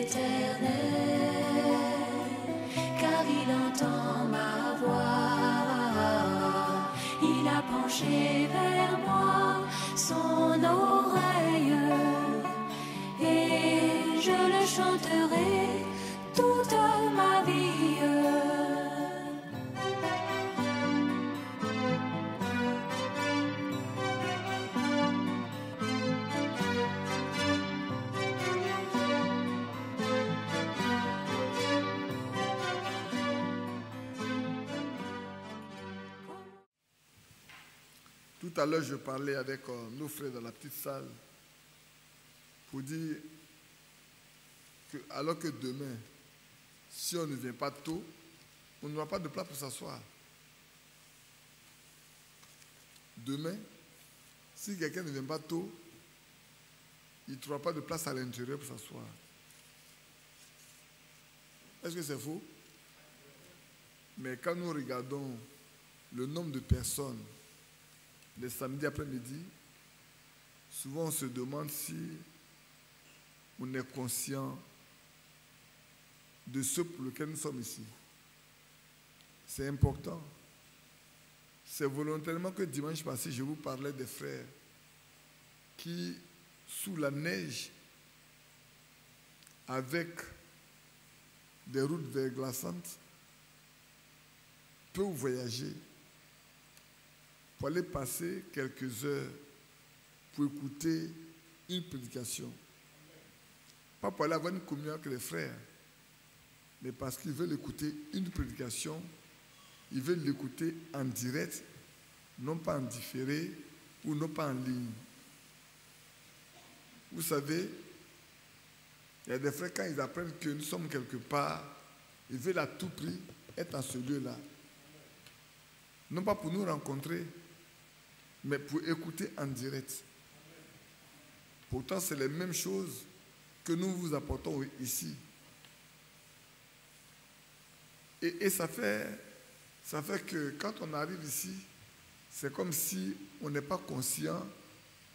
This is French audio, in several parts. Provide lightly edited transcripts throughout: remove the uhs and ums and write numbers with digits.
l'Éternel, car il entend ma voix. Il a penché vers moi son oreille, et je le chanterai toute ma vie. Tout à l'heure, je parlais avec nos frères dans la petite salle pour dire que, alors que demain, si on ne vient pas tôt, on n'aura pas de place pour s'asseoir. Demain, si quelqu'un ne vient pas tôt, il ne trouvera pas de place à l'intérieur pour s'asseoir. Est-ce que c'est faux? Mais quand nous regardons le nombre de personnes les samedis après-midi, souvent on se demande si on est conscient de ce pour lequel nous sommes ici. C'est important. C'est volontairement que dimanche passé, je vous parlais des frères qui, sous la neige, avec des routes verglaçantes, peuvent voyager pour aller passer quelques heures pour écouter une prédication. Pas pour aller avoir une communion avec les frères, mais parce qu'ils veulent écouter une prédication, ils veulent l'écouter en direct, non pas en différé ou non pas en ligne. Vous savez, il y a des frères, quand ils apprennent que nous sommes quelque part, ils veulent à tout prix être en ce lieu-là. Non pas pour nous rencontrer, mais pour écouter en direct. Pourtant, c'est les mêmes choses que nous vous apportons ici. Et ça fait que quand on arrive ici, c'est comme si on n'est pas conscient,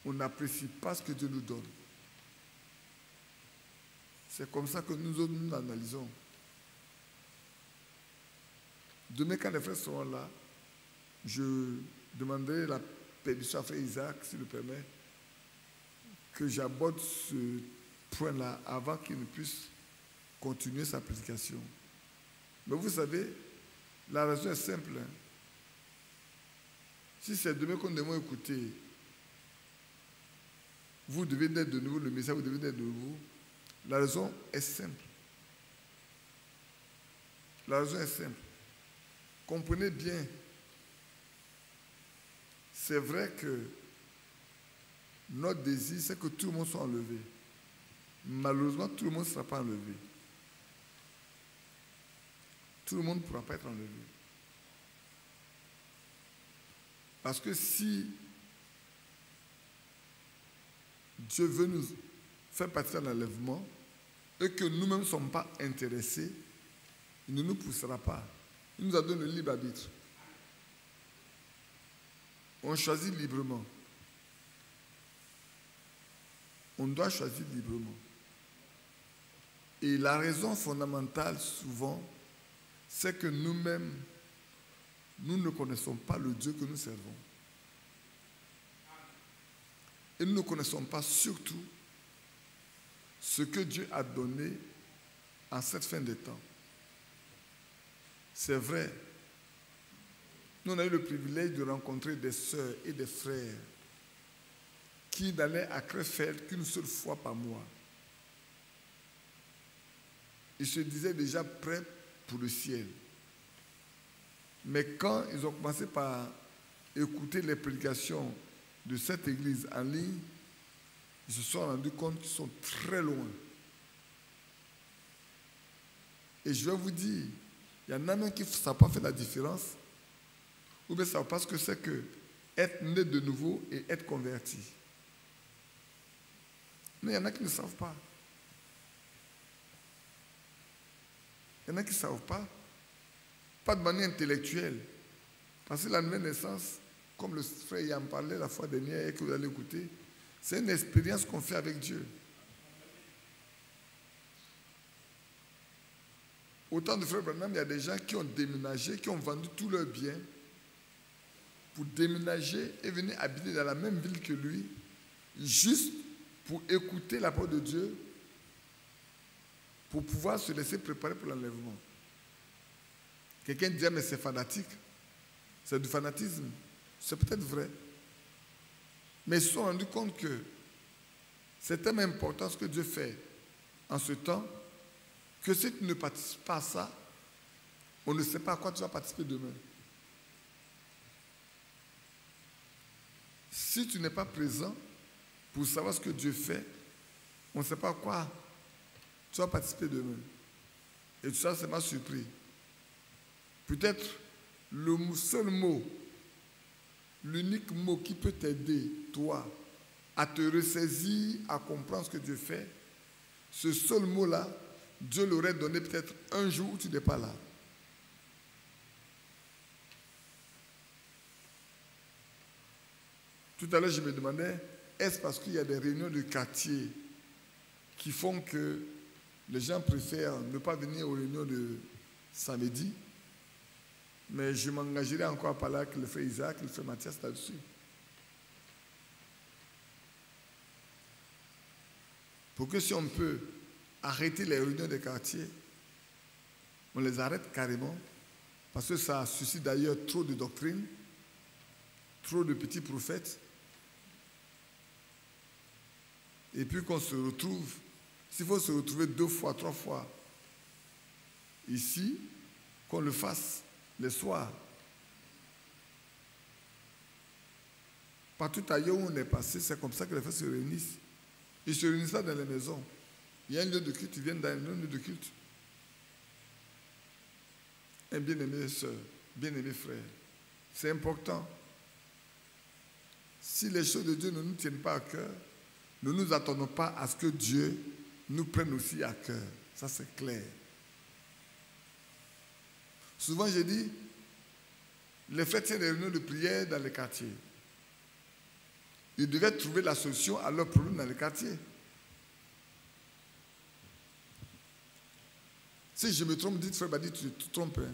on n'apprécie pas ce que Dieu nous donne. C'est comme ça que nous analysons. Demain, quand les frères seront là, je demanderai la permission à frère Isaac, s'il le permet, que j'aborde ce point-là avant qu'il ne puisse continuer sa prédication. Mais vous savez, la raison est simple. Si c'est demain qu'on devons écouter, vous devez naître de nouveau, le message vous devez naître de nouveau. La raison est simple. La raison est simple. Comprenez bien. C'est vrai que notre désir, c'est que tout le monde soit enlevé. Malheureusement, tout le monde ne sera pas enlevé. Tout le monde ne pourra pas être enlevé. Parce que si Dieu veut nous faire partir de l'enlèvement et que nous-mêmes ne sommes pas intéressés, il ne nous poussera pas. Il nous a donné le libre arbitre. On choisit librement. On doit choisir librement. Et la raison fondamentale, souvent, c'est que nous-mêmes, nous ne connaissons pas le Dieu que nous servons. Et nous ne connaissons pas surtout ce que Dieu a donné en cette fin des temps. C'est vrai. Nous, on a eu le privilège de rencontrer des sœurs et des frères qui n'allaient à Krefeld qu'une seule fois par mois. Ils se disaient déjà prêts pour le ciel. Mais quand ils ont commencé par écouter les prédications de cette église en ligne, ils se sont rendus compte qu'ils sont très loin. Et je vais vous dire, il y en a même qui ne savent pas faire la différence, ou bien ne savent pas ce que c'est que être né de nouveau et être converti. Mais il y en a qui ne savent pas. Il y en a qui ne savent pas. Pas de manière intellectuelle. Parce que la nouvelle naissance, comme le frère y en parlait la fois dernière et que vous allez écouter, c'est une expérience qu'on fait avec Dieu. Autant de frères Branham, il y a des gens qui ont déménagé, qui ont vendu tous leurs biens pour déménager et venir habiter dans la même ville que lui, juste pour écouter la parole de Dieu, pour pouvoir se laisser préparer pour l'enlèvement. Quelqu'un dit, mais c'est fanatique. C'est du fanatisme. C'est peut-être vrai. Mais ils se sont rendus compte que c'est tellement important ce que Dieu fait en ce temps, que si tu ne participes pas à ça, on ne sait pas à quoi tu vas participer demain. Si tu n'es pas présent pour savoir ce que Dieu fait, on ne sait pas à quoi tu vas participer demain. Et tout ça, ça m'a surpris. Peut-être le seul mot, l'unique mot qui peut t'aider, toi, à te ressaisir, à comprendre ce que Dieu fait, ce seul mot-là, Dieu l'aurait donné peut-être un jour où tu n'es pas là. Tout à l'heure, je me demandais, est-ce parce qu'il y a des réunions de quartier qui font que les gens préfèrent ne pas venir aux réunions de samedi? Mais je m'engagerai encore à parler avec le frère Isaac, le frère Mathias là-dessus. Pour que si on peut arrêter les réunions des quartiers, on les arrête carrément, parce que ça suscite d'ailleurs trop de doctrines, trop de petits prophètes. Et puis qu'on se retrouve, s'il faut se retrouver 2 fois, 3 fois ici, qu'on le fasse les soirs. Partout ailleurs où on est passé, c'est comme ça que les frères se réunissent. Ils se réunissent dans les maisons. Il y a un lieu de culte, ils viennent dans un lieu de culte. Un bien-aimé soeur, bien-aimé frère, c'est important. Si les choses de Dieu ne nous tiennent pas à cœur, ne nous attendons pas à ce que Dieu nous prenne aussi à cœur. Ça, c'est clair. Souvent, je dis, les frères tiennent des réunions de prière dans les quartiers. Ils devaient trouver la solution à leurs problèmes dans les quartiers. Si je me trompe, dites frère Badi, tu te trompes. Hein.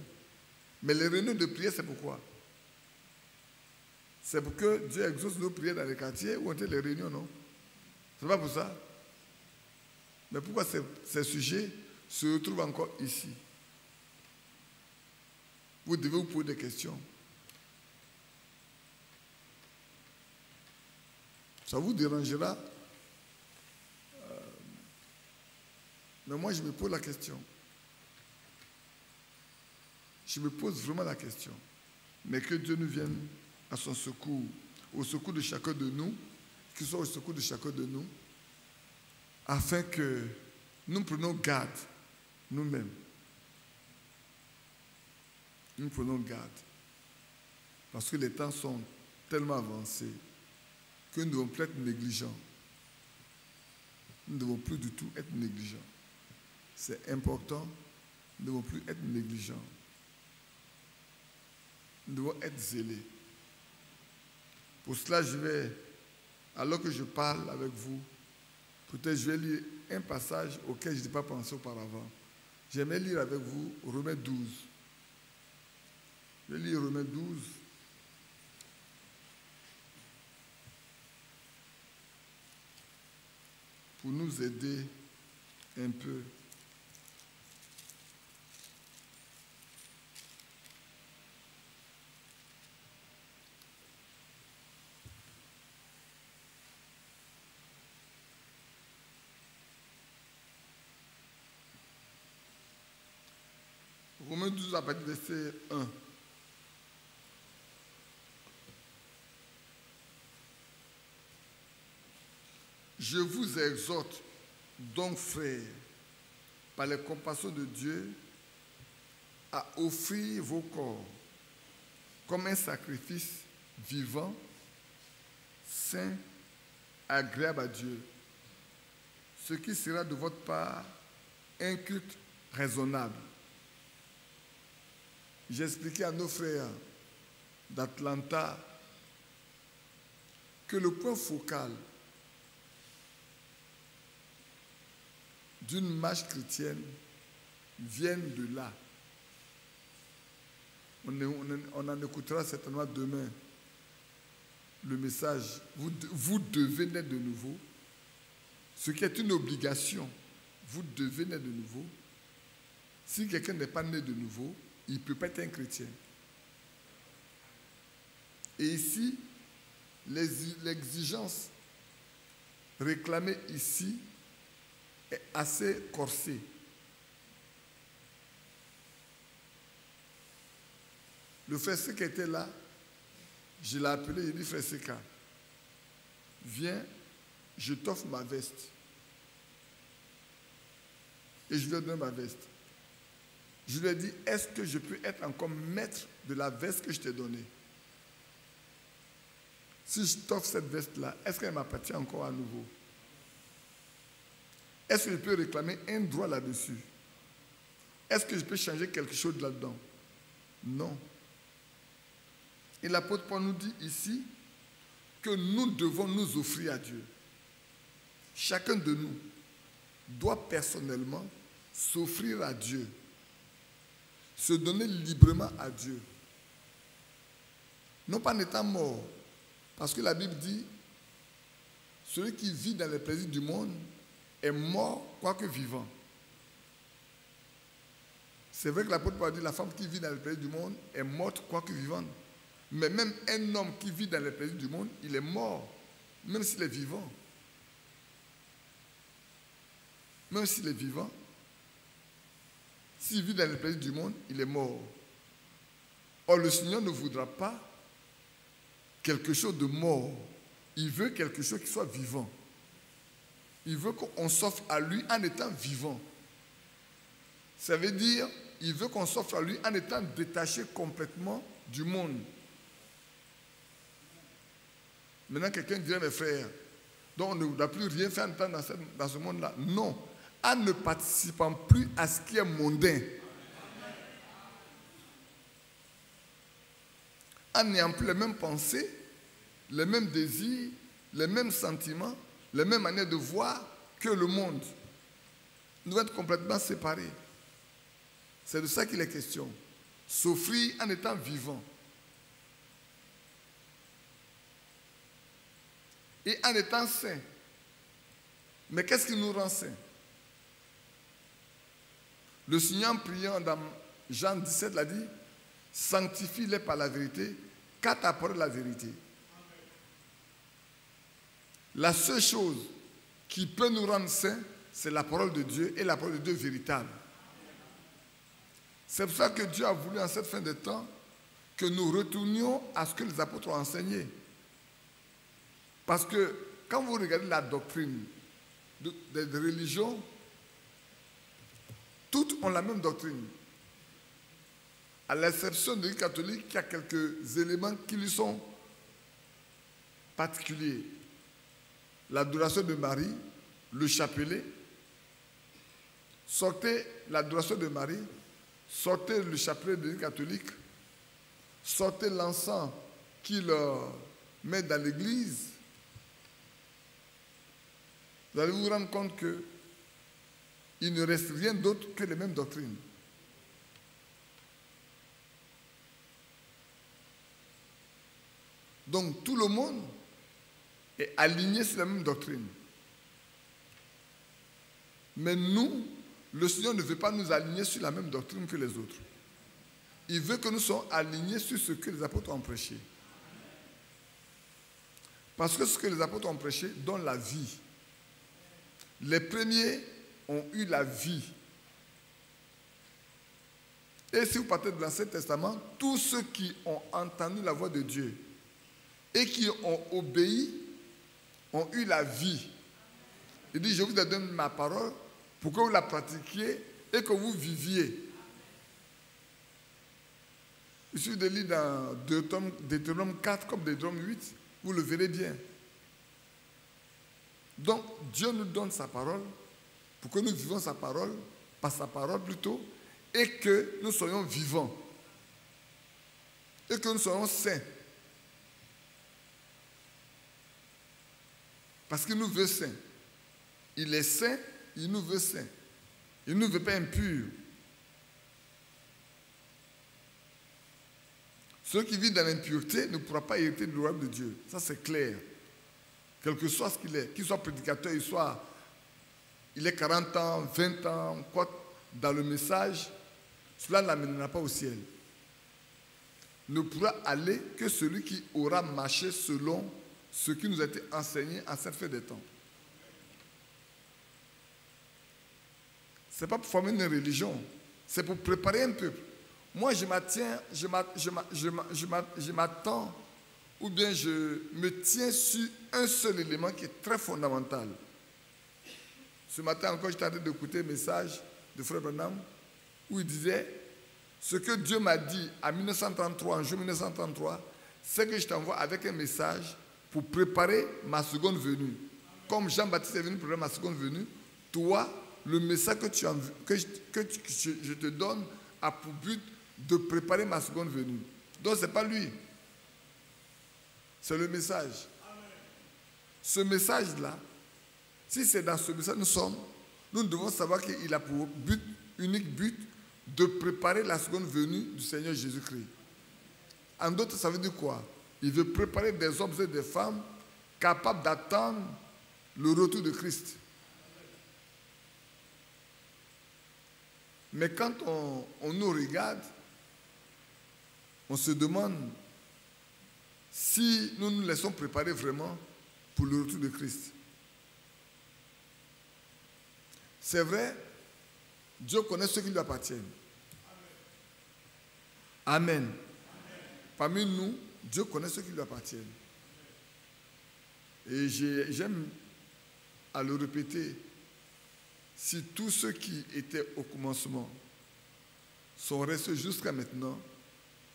Mais les réunions de prière, c'est pourquoi? C'est pour que Dieu exauce nos prières dans les quartiers ou entre les réunions, non? C'est pas pour ça. Mais pourquoi ces sujets se retrouvent encore ici? Vous devez vous poser des questions. Ça vous dérangera. Mais moi, je me pose la question. Je me pose vraiment la question. Mais que Dieu nous vienne à son secours, au secours de chacun de nous, qu'il soit au secours de chacun de nous, afin que nous prenions garde nous-mêmes. Nous prenons garde. Parce que les temps sont tellement avancés que nous ne devons plus être négligents. Nous ne devons plus du tout être négligents. C'est important. Nous ne devons plus être négligents. Nous devons être zélés. Pour cela, alors que je parle avec vous, peut-être je vais lire un passage auquel je n'ai pas pensé auparavant. J'aimerais lire avec vous Romains 12. Je vais lire Romains 12. Pour nous aider un peu. Romains 12 à partir du verset 1. Je vous exhorte donc, frères, par les compassions de Dieu, à offrir vos corps comme un sacrifice vivant, saint, agréable à Dieu, ce qui sera de votre part un culte raisonnable. J'ai expliqué à nos frères d'Atlanta que le point focal d'une marche chrétienne, viennent de là. On en écoutera certainement demain le message. Vous devez naître de nouveau. Ce qui est une obligation. Vous devez naître de nouveau. Si quelqu'un n'est pas né de nouveau, il ne peut pas être un chrétien. Et ici, l'exigence réclamée ici est assez corsée. Le frère Seka était là, je l'ai appelé, il dit, frère Seka, viens, je t'offre ma veste. Et je lui ai donné ma veste. Je lui ai dit, est-ce que je peux être encore maître de la veste que je t'ai donnée? Si je t'offre cette veste-là, est-ce qu'elle m'appartient encore à nouveau? Est-ce que je peux réclamer un droit là-dessus? Est-ce que je peux changer quelque chose là-dedans? Non. Et l'apôtre Paul nous dit ici que nous devons nous offrir à Dieu. Chacun de nous doit personnellement s'offrir à Dieu, se donner librement à Dieu. Non pas en étant mort, parce que la Bible dit, celui qui vit dans les plaisirs du monde est mort quoique vivant. C'est vrai que l'apôtre Paul dit, la femme qui vit dans les plaisirs du monde est morte quoique vivante. Mais même un homme qui vit dans les plaisirs du monde, il est mort, même s'il est vivant. Même s'il est vivant, s'il vit dans les plaisirs du monde, il est mort. Or, le Seigneur ne voudra pas quelque chose de mort. Il veut quelque chose qui soit vivant. Il veut qu'on s'offre à lui en étant vivant. Ça veut dire, il veut qu'on s'offre à lui en étant détaché complètement du monde. Maintenant, quelqu'un dirait, mes frères, donc on ne doit plus rien faire dans ce monde-là. Non, en ne participant plus à ce qui est mondain. En n'ayant plus les mêmes pensées, les mêmes désirs, les mêmes sentiments, les mêmes manières de voir que le monde. Nous devons être complètement séparés. C'est de ça qu'il est question. S'offrir en étant vivant. Et en étant saint. Mais qu'est-ce qui nous rend saints? Le Seigneur, en priant dans Jean 17, l'a dit, sanctifie-les par la vérité, car ta parole est la vérité. La seule chose qui peut nous rendre saints, c'est la parole de Dieu et la parole de Dieu véritable. C'est pour ça que Dieu a voulu en cette fin de temps que nous retournions à ce que les apôtres ont enseigné. Parce que quand vous regardez la doctrine des religions, toutes ont la même doctrine. À l'exception de l'Église catholique, qui a quelques éléments qui lui sont particuliers. L'adoration de Marie, le chapelet. Sortez l'adoration de Marie, sortez le chapelet de l'Église catholique, sortez l'encens qu'ils mettent dans l'église. Vous allez vous rendre compte qu'il ne reste rien d'autre que les mêmes doctrines. Donc tout le monde est aligné sur la même doctrine. Mais nous, le Seigneur ne veut pas nous aligner sur la même doctrine que les autres. Il veut que nous soyons alignés sur ce que les apôtres ont prêché. Parce que ce que les apôtres ont prêché donne la vie. Les premiers ont eu la vie. Et si vous partez de l'Ancien Testament, tous ceux qui ont entendu la voix de Dieu et qui ont obéi ont eu la vie. Il dit, je vous donne ma parole pour que vous la pratiquiez et que vous viviez. Il suffit de lire dans Deutéronome 4 comme Deutéronome 8, vous le verrez bien. Donc, Dieu nous donne sa parole pour que nous vivions sa parole, par sa parole plutôt, et que nous soyons vivants. Et que nous soyons saints. Parce qu'il nous veut saints. Il est saint, il nous veut saints. Il ne nous veut pas impurs. Celui qui vit dans l'impureté ne pourra pas hériter du royaume de Dieu. Ça, c'est clair. Quel que soit ce qu'il soit prédicateur, il est 40 ans, 20 ans, quoi, dans le message, cela ne l'amènera pas au ciel. Ne pourra aller que celui qui aura marché selon ce qui nous a été enseigné en cette fin des temps. Ce n'est pas pour former une religion, c'est pour préparer un peuple. Moi, je m'attends, ou bien je me tiens sur un seul élément qui est très fondamental. Ce matin encore, j'étais en train d'écouter un message de Frère Branham où il disait ce que Dieu m'a dit en 1933, en juin 1933, c'est que je t'envoie avec un message pour préparer ma seconde venue. Comme Jean-Baptiste est venu préparer ma seconde venue, toi, le message que je te donne a pour but de préparer ma seconde venue. Donc, ce n'est pas lui. C'est le message. Ce message-là, si c'est dans ce message nous devons savoir qu'il a pour unique but de préparer la seconde venue du Seigneur Jésus-Christ. En d'autres, ça veut dire quoi? Il veut préparer des hommes et des femmes capables d'attendre le retour de Christ. Mais quand on nous regarde, on se demande si nous nous laissons préparer vraiment pour le retour de Christ. C'est vrai, Dieu connaît ceux qui lui appartiennent. Amen. Amen. Parmi nous, Dieu connaît ceux qui lui appartiennent. Et j'aime à le répéter, si tous ceux qui étaient au commencement sont restés jusqu'à maintenant,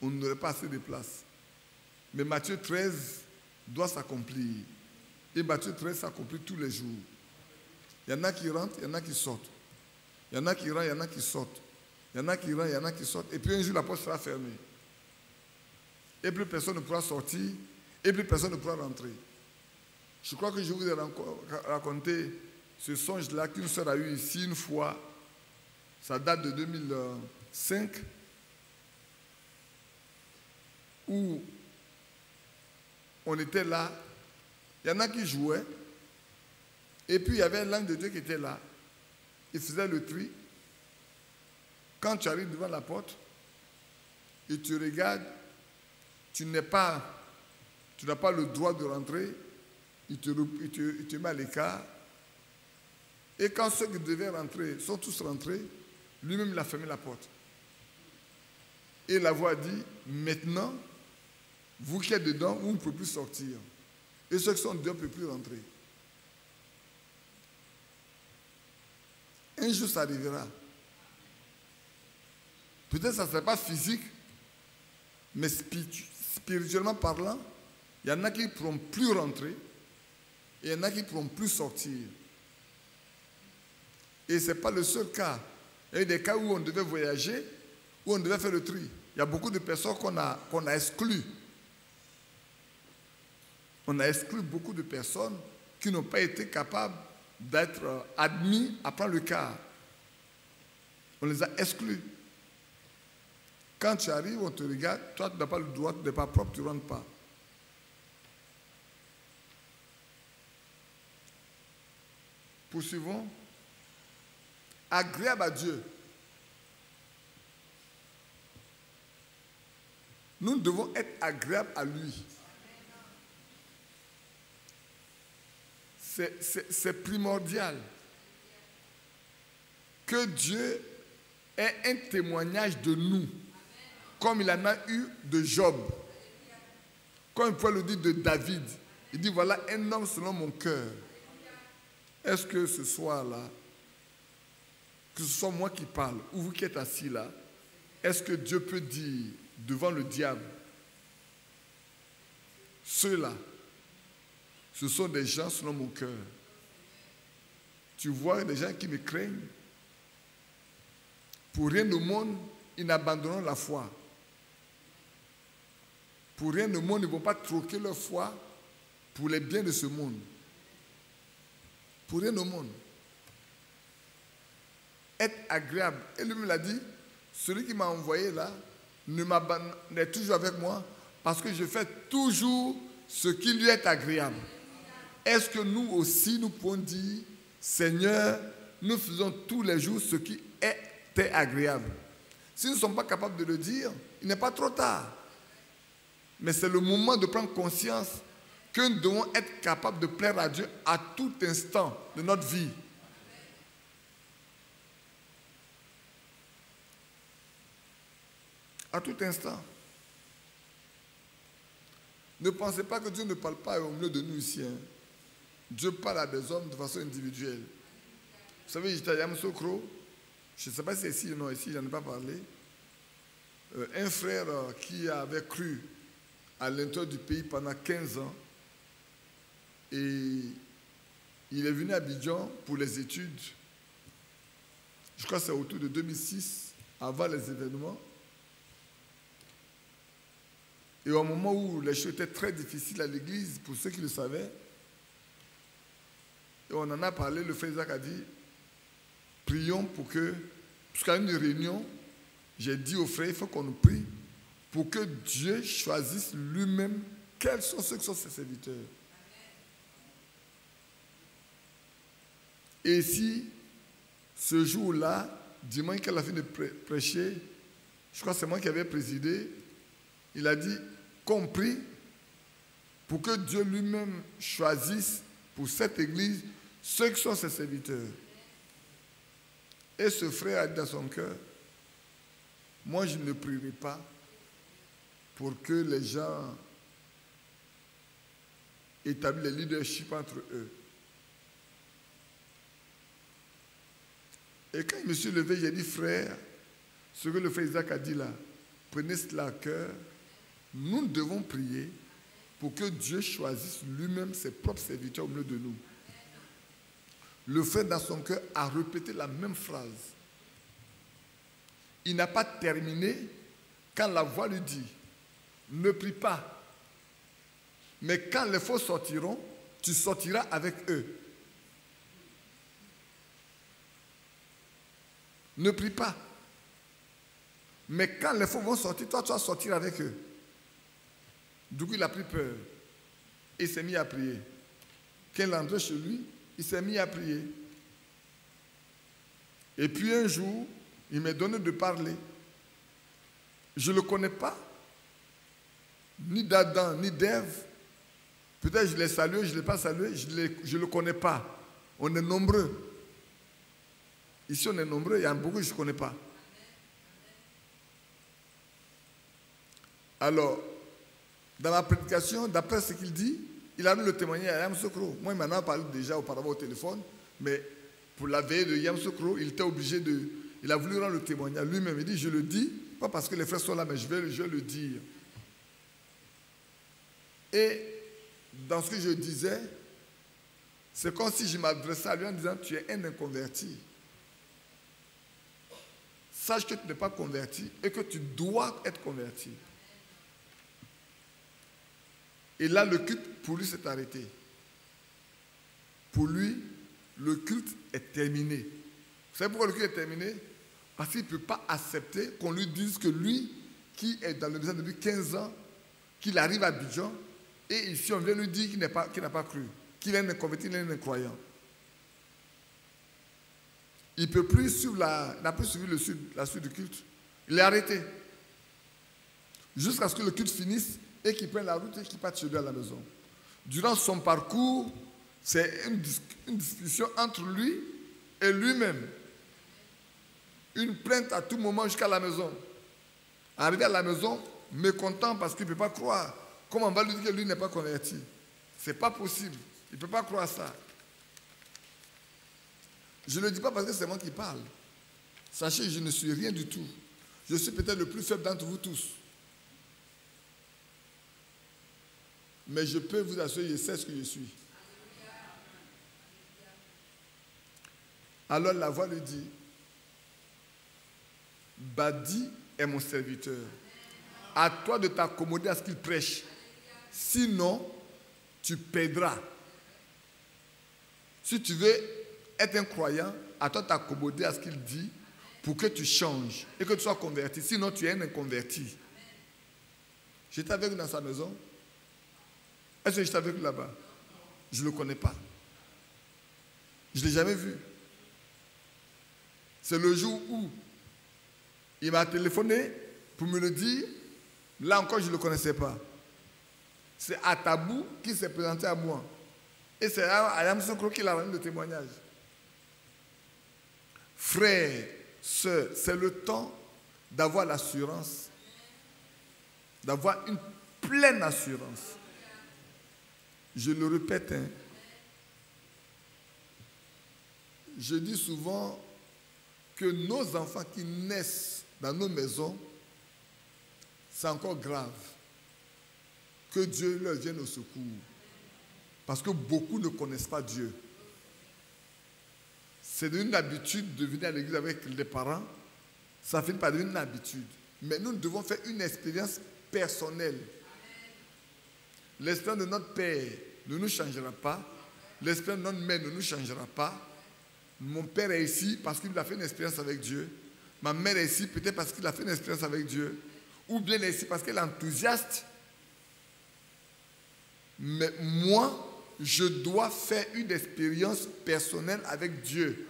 on n'aurait pas assez de place. Mais Matthieu 13 doit s'accomplir. Et Matthieu 13 s'accomplit tous les jours. Il y en a qui rentrent, il y en a qui sortent. Il y en a qui rentrent, il y en a qui sortent. Il y en a qui rentrent, il y en a qui sortent. Et puis un jour, la porte sera fermée. Et plus personne ne pourra sortir, et plus personne ne pourra rentrer. Je crois que je vous ai raconté ce songe-là qu'une sœur a eu ici une fois. Ça date de 2005, où on était là. Il y en a qui jouaient. Et puis, il y avait l'ange de Dieu qui était là. Il faisait le tri. Quand tu arrives devant la porte et tu regardes, tu n'as pas le droit de rentrer. Il te met à l'écart. Et quand ceux qui devaient rentrer sont tous rentrés, lui-même, il a fermé la porte. Et la voix dit, maintenant, vous qui êtes dedans, vous ne pouvez plus sortir. Et ceux qui sont dedans ne peuvent plus rentrer. Un jour, ça arrivera. Peut-être que ça ne sera pas physique, mais spirituellement parlant, il y en a qui ne pourront plus rentrer et il y en a qui ne pourront plus sortir. Et ce n'est pas le seul cas. Il y a eu des cas où on devait voyager, où on devait faire le tri. Il y a beaucoup de personnes qu'on a exclues. On a exclu beaucoup de personnes qui n'ont pas été capables d'être admis à prendre le quart. On les a exclus. Quand tu arrives, on te regarde, toi tu n'as pas le droit, tu n'es pas propre, tu ne rentres pas. Poursuivons. Agréable à Dieu. Nous devons être agréables à lui. C'est primordial que Dieu ait un témoignage de nous, comme il en a eu de Job, comme il peut le dire de David. Il dit, voilà un homme selon mon cœur. Est-ce que ce soir-là, que ce soit moi qui parle ou vous qui êtes assis là, est-ce que Dieu peut dire devant le diable, ceux-là, ce sont des gens selon mon cœur. Tu vois des gens qui me craignent. Pour rien au monde, ils n'abandonneront la foi. Pour rien au monde, ils ne vont pas troquer leur foi pour les biens de ce monde. Pour rien au monde. Être agréable. Et lui me l'a dit, celui qui m'a envoyé là est toujours avec moi parce que je fais toujours ce qui lui est agréable. Est-ce que nous aussi, nous pouvons dire, Seigneur, nous faisons tous les jours ce qui est agréable? Si nous ne sommes pas capables de le dire, il n'est pas trop tard. Mais c'est le moment de prendre conscience que nous devons être capables de plaire à Dieu à tout instant de notre vie. À tout instant. Ne pensez pas que Dieu ne parle pas au milieu de nous ici. Hein. Dieu parle à des hommes de façon individuelle. Vous savez, j'étais à Yamoussoukro. Je ne sais pas si c'est ici ou non, ici, je n'en ai pas parlé. Un frère qui avait cru à l'intérieur du pays pendant 15 ans. Et il est venu à Abidjan pour les études. Je crois que c'est autour de 2006, avant les événements. Et au moment où les choses étaient très difficiles à l'église, pour ceux qui le savaient, et on en a parlé, le frère Isaac a dit, prions pour que, puisqu'à une réunion, j'ai dit au frère, il faut qu'on nous prie pour que Dieu choisisse lui-même quels sont ceux qui sont ses serviteurs. Et si, ce jour-là, dimanche qu'elle a fini de prêcher, je crois que c'est moi qui avais présidé, il a dit qu'on prie pour que Dieu lui-même choisisse pour cette église ceux qui sont ses serviteurs. Et ce frère a dit dans son cœur, moi je ne prierai pas pour que les gens établissent le leadership entre eux. Et quand je me suis levé, j'ai dit, frère, ce que le frère Isaac a dit là, prenez cela à cœur. Nous devons prier pour que Dieu choisisse lui-même ses propres serviteurs au milieu de nous. Le frère dans son cœur a répété la même phrase. Il n'a pas terminé quand la voix lui dit, ne prie pas. Mais quand les faux sortiront, tu sortiras avec eux. Ne prie pas. Mais quand les faux vont sortir, toi, tu vas sortir avec eux. Du coup, il a pris peur. Et il s'est mis à prier. Quand il est rentré chez lui, il s'est mis à prier. Et puis un jour, il m'a donné de parler. Je ne le connais pas. Ni d'Adam, ni d'Ève. Peut-être je l'ai salué, je ne l'ai pas salué, je ne le connais pas. On est nombreux. Ici, on est nombreux, il y en a beaucoup que je ne connais pas. Alors, dans ma prédication, d'après ce qu'il dit, il a donné le témoignage à Yamoussoukro. Moi, il m'en a parlé déjà auparavant au téléphone, mais pour la veille de Yamoussoukro, il était obligé de... Il a voulu rendre le témoignage lui-même. Il dit, je le dis, pas parce que les frères sont là, mais je vais le dire. Et dans ce que je disais, c'est comme si je m'adressais à lui en disant, tu es un inconverti. Sache que tu n'es pas converti et que tu dois être converti. Et là, le culte, pour lui, s'est arrêté. Pour lui, le culte est terminé. Vous savez pourquoi le culte est terminé? Parce qu'il ne peut pas accepter qu'on lui dise que lui, qui est dans le business depuis 15 ans, qu'il arrive à Abidjan, et ici, on vient lui dire qu'il n'a pas cru, qu'il est un inconverti, il est un incroyant. Il ne peut plus suivre n'a plus suivi la suite du culte. Il est arrêté. Jusqu'à ce que le culte finisse et qu'il prenne la route et qu'il parte chez lui à la maison. Durant son parcours, c'est une discussion entre lui et lui-même. Une plainte à tout moment jusqu'à la maison. Arrivé à la maison, mécontent parce qu'il ne peut pas croire. Comment on va lui dire que lui n'est pas converti? Ce n'est pas possible. Il ne peut pas croire ça. Je ne le dis pas parce que c'est moi qui parle. Sachez que je ne suis rien du tout. Je suis peut-être le plus faible d'entre vous tous. Mais je peux vous assurer, je sais ce que je suis. Alors la voix lui dit, Badi est mon serviteur. À toi de t'accommoder à ce qu'il prêche. Sinon, tu perdras. Si tu veux être un croyant, à toi de t'accommoder à ce qu'il dit pour que tu changes et que tu sois converti. Sinon, tu es un inconverti. J'étais avec lui dans sa maison. Est-ce que j'étais avec lui là-bas? Je ne le connais pas. Je ne l'ai jamais vu. C'est le jour où il m'a téléphoné pour me le dire. Là encore, je ne le connaissais pas. C'est Atabou qui s'est présenté à moi. Et c'est Ayam Sokro qui l'a rendu le témoignage. Frères, sœurs, c'est le temps d'avoir l'assurance, d'avoir une pleine assurance. Je le répète, je dis souvent que nos enfants qui naissent dans nos maisons, c'est encore grave. Que Dieu leur vienne au secours. Parce que beaucoup ne connaissent pas Dieu. C'est une habitude de venir à l'église avec les parents. Ça finit par devenir une habitude. Mais nous devons faire une expérience personnelle. L'esprit de notre Père ne nous changera pas. L'esprit de notre mère ne nous changera pas. Mon père est ici parce qu'il a fait une expérience avec Dieu. Ma mère est ici peut-être parce qu'il a fait une expérience avec Dieu. Ou bien elle est ici parce qu'elle est enthousiaste. Mais moi, je dois faire une expérience personnelle avec Dieu.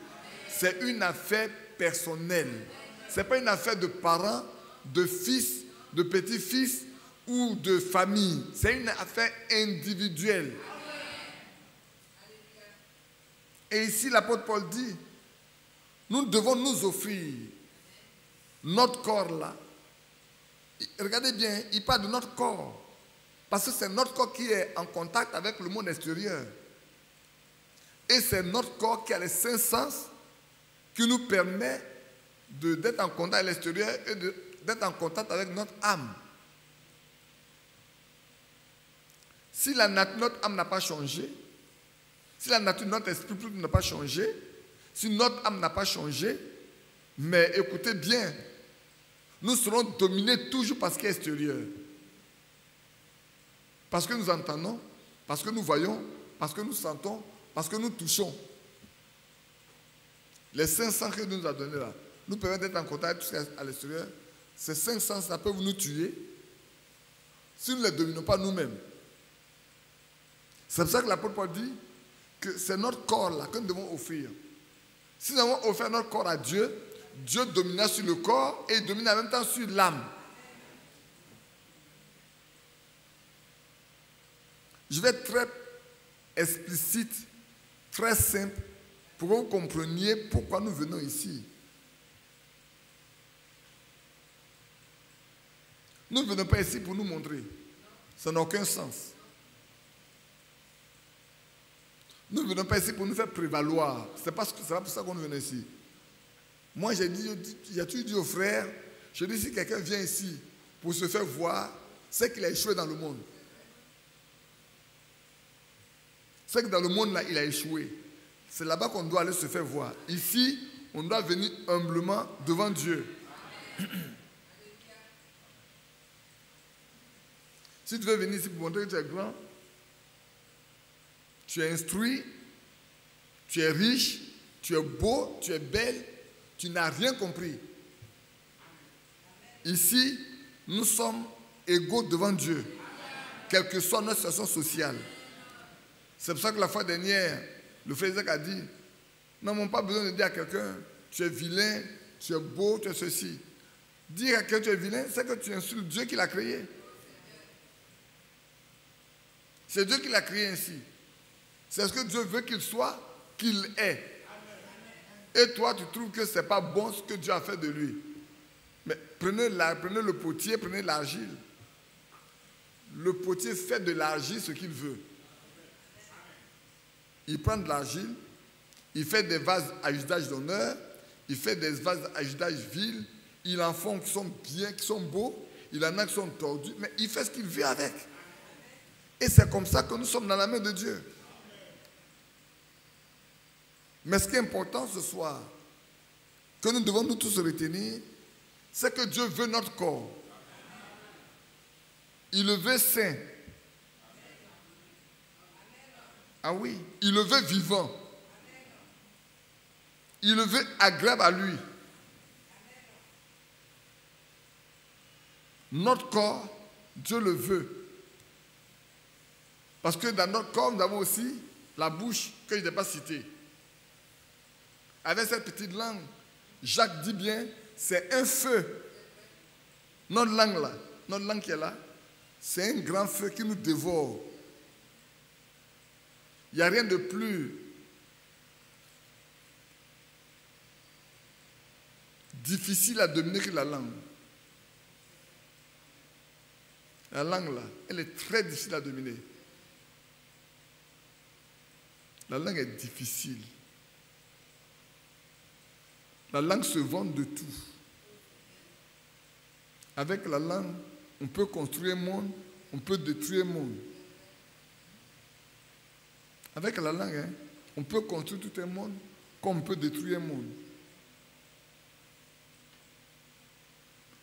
C'est une affaire personnelle. Ce n'est pas une affaire de parents, de fils, de petits-fils ou de famille. C'est une affaire individuelle. Et ici, l'apôtre Paul dit, nous devons nous offrir notre corps là. Regardez bien, il parle de notre corps. Parce que c'est notre corps qui est en contact avec le monde extérieur. Et c'est notre corps qui a les 5 sens qui nous permet d'être en contact avec l'extérieur et d'être en contact avec notre âme. Si notre âme n'a pas changé, si la nature de notre esprit n'a pas changé, si notre âme n'a pas changé, mais écoutez bien, nous serons dominés toujours par ce qui est extérieur. Parce que nous entendons, parce que nous voyons, parce que nous sentons, parce que nous touchons. Les 5 sens que Dieu nous a donnés là, nous permettent d'être en contact avec tout ce qui est à l'extérieur. Ces 5 sens là peuvent nous tuer si nous ne les dominons pas nous-mêmes. C'est pour ça que l'apôtre Paul dit que c'est notre corps là que nous devons offrir. Si nous avons offert notre corps à Dieu, Dieu domina sur le corps et il domine en même temps sur l'âme. Je vais être très explicite, très simple, pour que vous compreniez pourquoi nous venons ici. Nous ne venons pas ici pour nous montrer. Ça n'a aucun sens. Nous ne venons pas ici pour nous faire prévaloir. Ce n'est pas pour ça qu'on vient ici. Moi, j'ai toujours dit aux frères, je dis si quelqu'un vient ici pour se faire voir, c'est qu'il a échoué dans le monde. C'est que dans le monde, là, il a échoué. C'est là-bas qu'on doit aller se faire voir. Ici, on doit venir humblement devant Dieu. Si tu veux venir ici pour montrer que tu es grand, tu es instruit, tu es riche, tu es beau, tu es belle, tu n'as rien compris. Ici, nous sommes égaux devant Dieu, quelle que soit notre situation sociale. C'est pour ça que la fois dernière, le frère Isaac a dit, nous n'avons pas besoin de dire à quelqu'un, tu es vilain, tu es beau, tu es ceci. Dire à quelqu'un tu es vilain, c'est que tu insultes Dieu qui l'a créé. C'est Dieu qui l'a créé ainsi. C'est ce que Dieu veut qu'il soit, qu'il est. Et toi, tu trouves que ce n'est pas bon ce que Dieu a fait de lui. Mais prenez le potier, prenez l'argile. Le potier fait de l'argile ce qu'il veut. Il prend de l'argile, il fait des vases à usage d'honneur, il fait des vases à usage vil, il en fait qui sont bien, qui sont beaux, il en a qui sont tordus, mais il fait ce qu'il veut avec. Et c'est comme ça que nous sommes dans la main de Dieu. Mais ce qui est important ce soir, que nous devons nous tous retenir, c'est que Dieu veut notre corps. Il le veut saint. Ah oui, il le veut vivant. Il le veut agréable à lui. Notre corps, Dieu le veut. Parce que dans notre corps, nous avons aussi la bouche que je n'ai pas citée. Avec cette petite langue, Jacques dit bien, c'est un feu. Notre langue là, notre langue qui est là, c'est un grand feu qui nous dévore. Il n'y a rien de plus difficile à dominer que la langue. La langue là, elle est très difficile à dominer. La langue est difficile. La langue se vante de tout. Avec la langue, on peut construire un monde, on peut détruire un monde. Avec la langue, on peut construire tout un monde, comme on peut détruire un monde.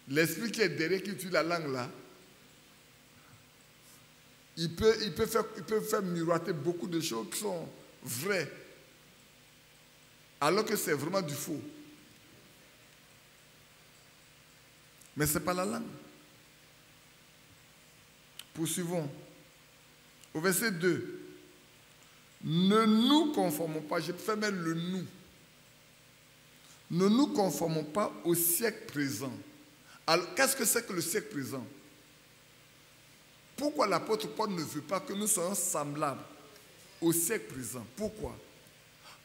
L'esprit qui est derrière, qui utilise la langue là, il peut faire miroiter beaucoup de choses qui sont vraies, alors que c'est vraiment du faux. Mais ce n'est pas la langue. Poursuivons. Au verset 2. Ne nous conformons pas, je fais même le nous. Ne nous conformons pas au siècle présent. Alors, qu'est-ce que c'est que le siècle présent? Pourquoi l'apôtre Paul ne veut pas que nous soyons semblables au siècle présent? Pourquoi?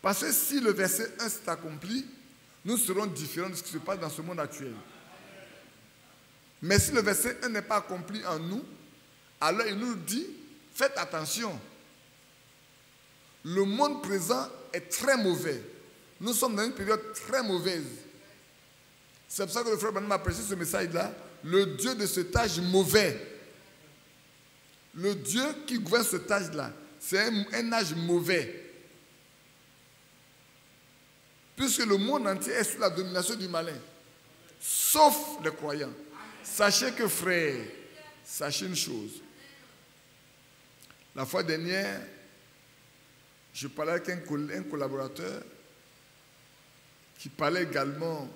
Parce que si le verset 1 s'est accompli, nous serons différents de ce qui se passe dans ce monde actuel. Mais si le verset 1 n'est pas accompli en nous, alors il nous dit, faites attention. Le monde présent est très mauvais. Nous sommes dans une période très mauvaise. C'est pour ça que le frère Branham a prêché ce message-là. Le Dieu de cet âge mauvais. Le Dieu qui gouverne cet âge-là, c'est un âge mauvais. Puisque le monde entier est sous la domination du malin. Sauf les croyants. Sachez que, frère, sachez une chose. La fois dernière, je parlais avec un collaborateur qui parlait également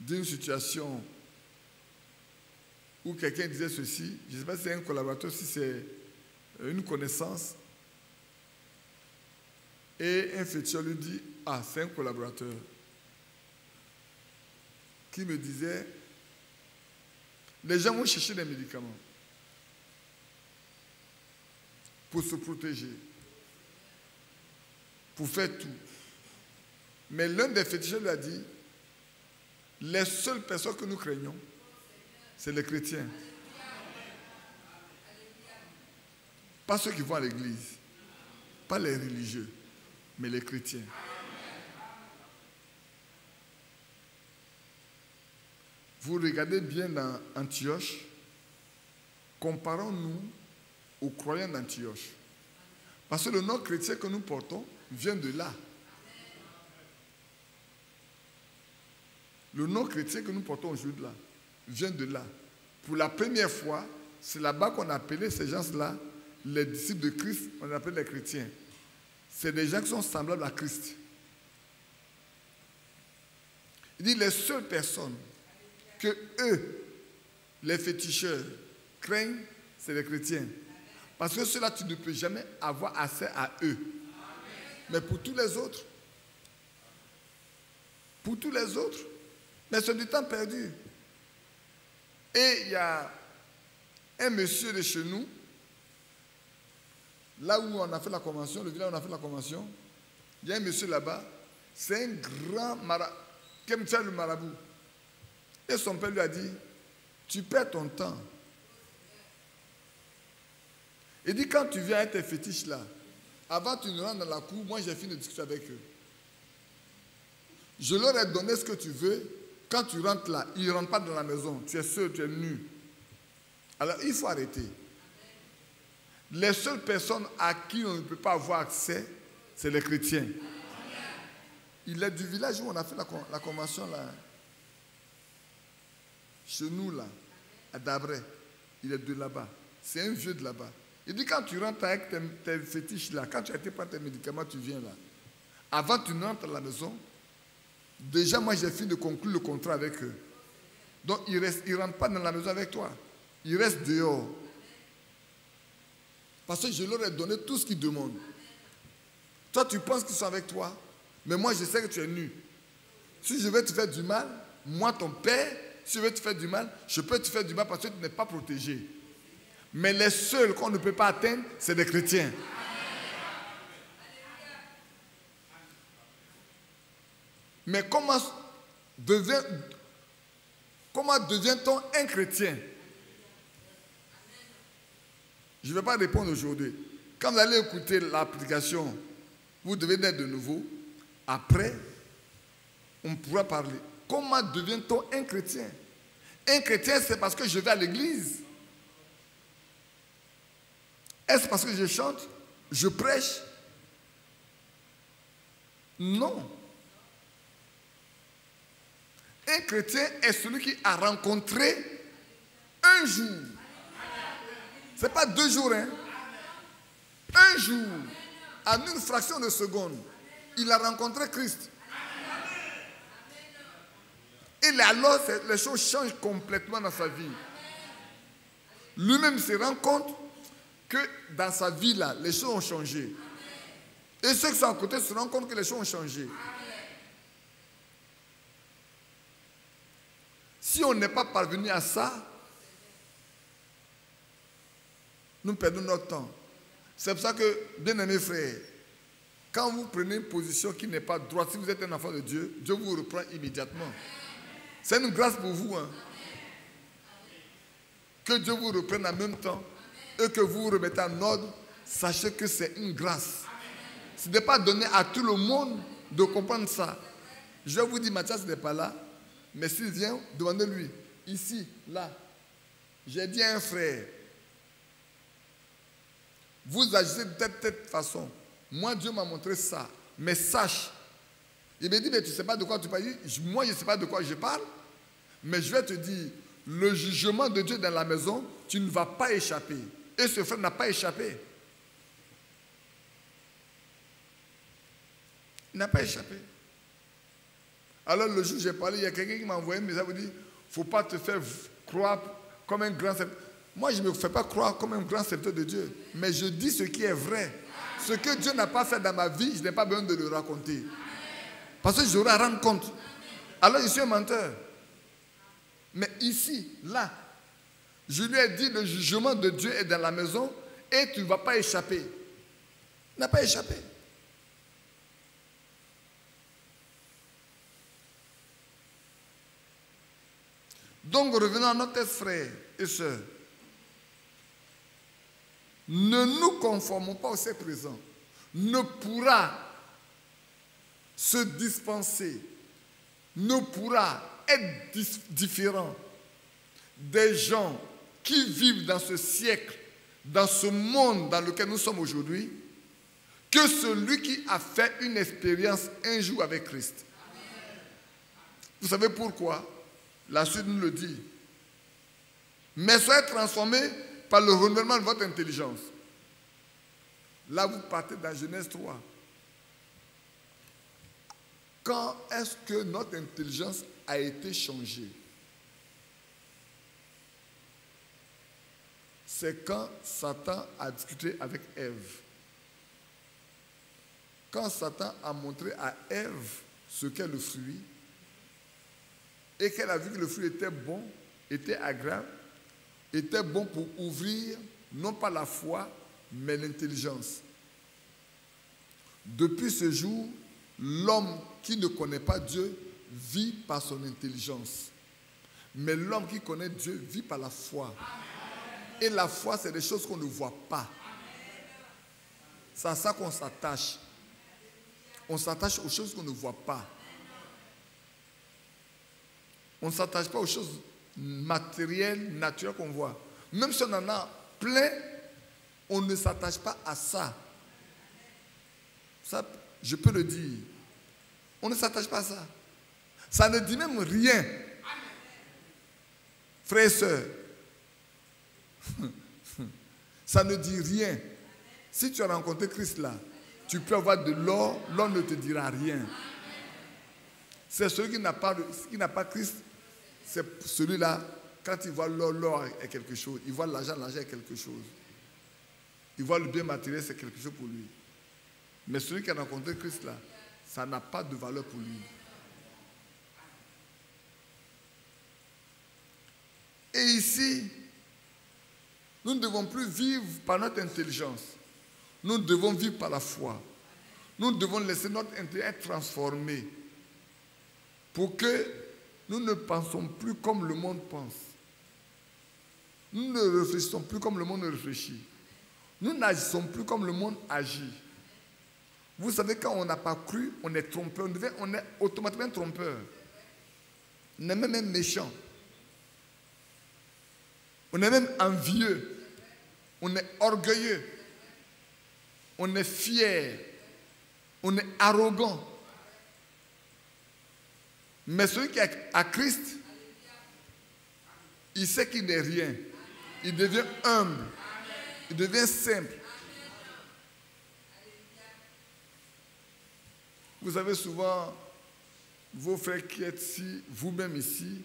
d'une situation où quelqu'un disait ceci. Je ne sais pas si c'est un collaborateur, si c'est une connaissance. Et un féticheur lui dit, ah, c'est un collaborateur qui me disait, les gens vont chercher des médicaments pour se protéger, pour faire tout. Mais l'un des féticheurs lui a dit, les seules personnes que nous craignons, c'est les chrétiens. Pas ceux qui vont à l'église, pas les religieux, mais les chrétiens. Vous regardez bien dans Antioche, comparons-nous aux croyants d'Antioche. Parce que le nom chrétien que nous portons vient de là. Le nom chrétien que nous portons aujourd'hui là vient de là. Pour la première fois, c'est là-bas qu'on appelait ces gens-là les disciples de Christ, on les appelle les chrétiens. C'est des gens qui sont semblables à Christ. Il dit les seules personnes que eux, les féticheurs, craignent, c'est les chrétiens. Parce que ceux-là, tu ne peux jamais avoir accès à eux. Mais pour tous les autres, mais c'est du temps perdu. Et il y a un monsieur de chez nous, là où on a fait la convention, le village où on a fait la convention, il y a un monsieur là-bas, c'est un grand marabout, qui aime faire le marabout. Et son père lui a dit, tu perds ton temps. Il dit, quand tu viens avec tes fétiches là, avant tu ne rentres dans la cour, moi j'ai fini de discuter avec eux. Je leur ai donné ce que tu veux. Quand tu rentres là, ils ne rentrent pas dans la maison. Tu es seul, tu es nu. Alors il faut arrêter. Les seules personnes à qui on ne peut pas avoir accès, c'est les chrétiens. Il est du village où on a fait la convention là. Chez nous là, à Dabré. Il est de là-bas. C'est un vieux de là-bas. Il dit quand tu rentres avec tes fétiches là, quand tu as été prendre tes médicaments, tu viens là. Avant tu n'entres à la maison, déjà moi j'ai fini de conclure le contrat avec eux. Donc il ne rentre pas dans la maison avec toi. Il reste dehors. Parce que je leur ai donné tout ce qu'ils demandent. Toi, tu penses qu'ils sont avec toi, mais moi, je sais que tu es nu. Si je vais te faire du mal, moi, ton père, si je veux te faire du mal, je peux te faire du mal parce que tu n'es pas protégé. Mais les seuls qu'on ne peut pas atteindre, c'est des chrétiens. Mais comment devient-on un chrétien? Je ne vais pas répondre aujourd'hui. Quand vous allez écouter l'application, vous devez naître de nouveau. Après, on pourra parler. Comment devient-on un chrétien? Un chrétien, c'est parce que je vais à l'église. Est-ce parce que je chante? Je prêche? Non. Un chrétien est celui qui a rencontré un jour. Ce n'est pas 2 jours, hein. Un jour, en une fraction de seconde, il a rencontré Christ. Et alors, les choses changent complètement dans sa vie. Lui-même se rend compte que dans sa vie, là, les choses ont changé. Et ceux qui sont à côté se rendent compte que les choses ont changé. Si on n'est pas parvenu à ça, nous perdons notre temps. C'est pour ça que, bien-aimés frères, quand vous prenez une position qui n'est pas droite, si vous êtes un enfant de Dieu, Dieu vous reprend immédiatement. C'est une grâce pour vous. Hein. Que Dieu vous reprenne en même temps et que vous vous remettez en ordre, sachez que c'est une grâce. Ce n'est pas donné à tout le monde de comprendre ça. Je vous dis, Mathias n'est pas là, mais s'il vient, demandez-lui. Ici, là, j'ai dit à un frère, vous agissez de telle façon. Moi, Dieu m'a montré ça. Mais sache. Il me dit, mais tu ne sais pas de quoi tu parles. Moi, je ne sais pas de quoi je parle. Mais je vais te dire, le jugement de Dieu dans la maison, tu ne vas pas échapper. Et ce frère n'a pas échappé. Il n'a pas échappé. Alors le jour où j'ai parlé, il y a quelqu'un qui m'a envoyé un message, il me dit, il ne faut pas te faire croire comme un grand serviteur. Moi, je ne me fais pas croire comme un grand serviteur de Dieu. Mais je dis ce qui est vrai. Ce que Dieu n'a pas fait dans ma vie, je n'ai pas besoin de le raconter. Parce que j'aurai à rendre compte. Alors je suis un menteur. Mais ici, là, je lui ai dit, le jugement de Dieu est dans la maison et tu ne vas pas échapper. Il n'a pas échappé. Donc revenons à notre frère et sœurs. Ne nous conformons pas au siècle présent. Ne pourra se dispenser, ne pourra être différent des gens qui vivent dans ce siècle, dans ce monde dans lequel nous sommes aujourd'hui, que celui qui a fait une expérience un jour avec Christ. Vous savez pourquoi? La suite nous le dit. Mais soyez transformés par le renouvellement de votre intelligence. Là, vous partez dans Genèse 3. Quand est-ce que notre intelligence a été changée? C'est quand Satan a discuté avec Ève. Quand Satan a montré à Ève ce qu'est le fruit, et qu'elle a vu que le fruit était bon, était agréable, était bon pour ouvrir, non pas la foi, mais l'intelligence. Depuis ce jour, l'homme qui ne connaît pas Dieu vit par son intelligence. Mais l'homme qui connaît Dieu vit par la foi. Et la foi, c'est des choses qu'on ne voit pas. C'est à ça qu'on s'attache. On s'attache aux choses qu'on ne voit pas. On ne s'attache pas aux choses matérielles, naturelles qu'on voit. Même si on en a plein, on ne s'attache pas à ça. Ça, je peux le dire. On ne s'attache pas à ça. Ça ne dit même rien. Frères et sœurs, ça ne dit rien. Si tu as rencontré Christ là, tu peux avoir de l'or, l'or ne te dira rien. C'est celui qui n'a pas Christ, c'est celui-là, quand il voit l'or, l'or est quelque chose. Il voit l'argent, l'argent est quelque chose. Il voit le bien matériel, c'est quelque chose pour lui. Mais celui qui a rencontré Christ là, ça n'a pas de valeur pour lui. Et ici, nous ne devons plus vivre par notre intelligence. Nous devons vivre par la foi. Nous devons laisser notre intérêt être transformé pour que nous ne pensons plus comme le monde pense. Nous ne réfléchissons plus comme le monde réfléchit. Nous n'agissons plus comme le monde agit. Vous savez, quand on n'a pas cru, on est trompeur. On est automatiquement trompeur. On est même méchant. On est même envieux. On est orgueilleux. On est fier. On est arrogant. Mais celui qui est à Christ, il sait qu'il n'est rien. Il devient humble. Il devient simple. Vous avez souvent vos frères qui êtes ici, vous-même ici,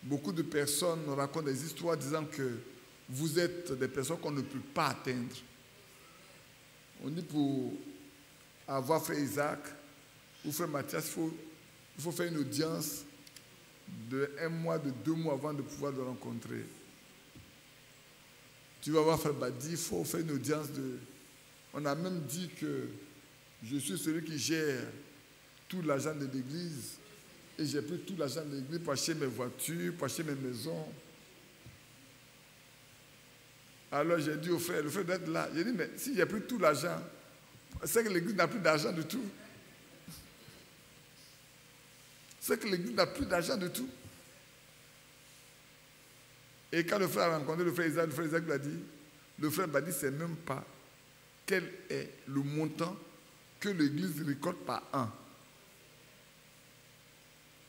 beaucoup de personnes nous racontent des histoires disant que vous êtes des personnes qu'on ne peut pas atteindre. On dit pour avoir frère Isaac ou frère Mathias, il faut faire une audience de 1 mois, de 2 mois avant de pouvoir le rencontrer. Tu vas voir frère Badi, il faut faire une audience de... On a même dit que je suis celui qui gère tout l'argent de l'église. Et j'ai pris tout l'argent de l'église pour acheter mes voitures, pour acheter mes maisons. Alors j'ai dit au frère, le frère doit être là. J'ai dit, mais si j'ai pris tout l'argent, c'est que l'église n'a plus d'argent du tout. C'est que l'église n'a plus d'argent du tout. Et quand le frère a rencontré le frère Isaac lui a dit, le frère m'a dit, ne sait même pas quel est le montant que l'église récolte par an.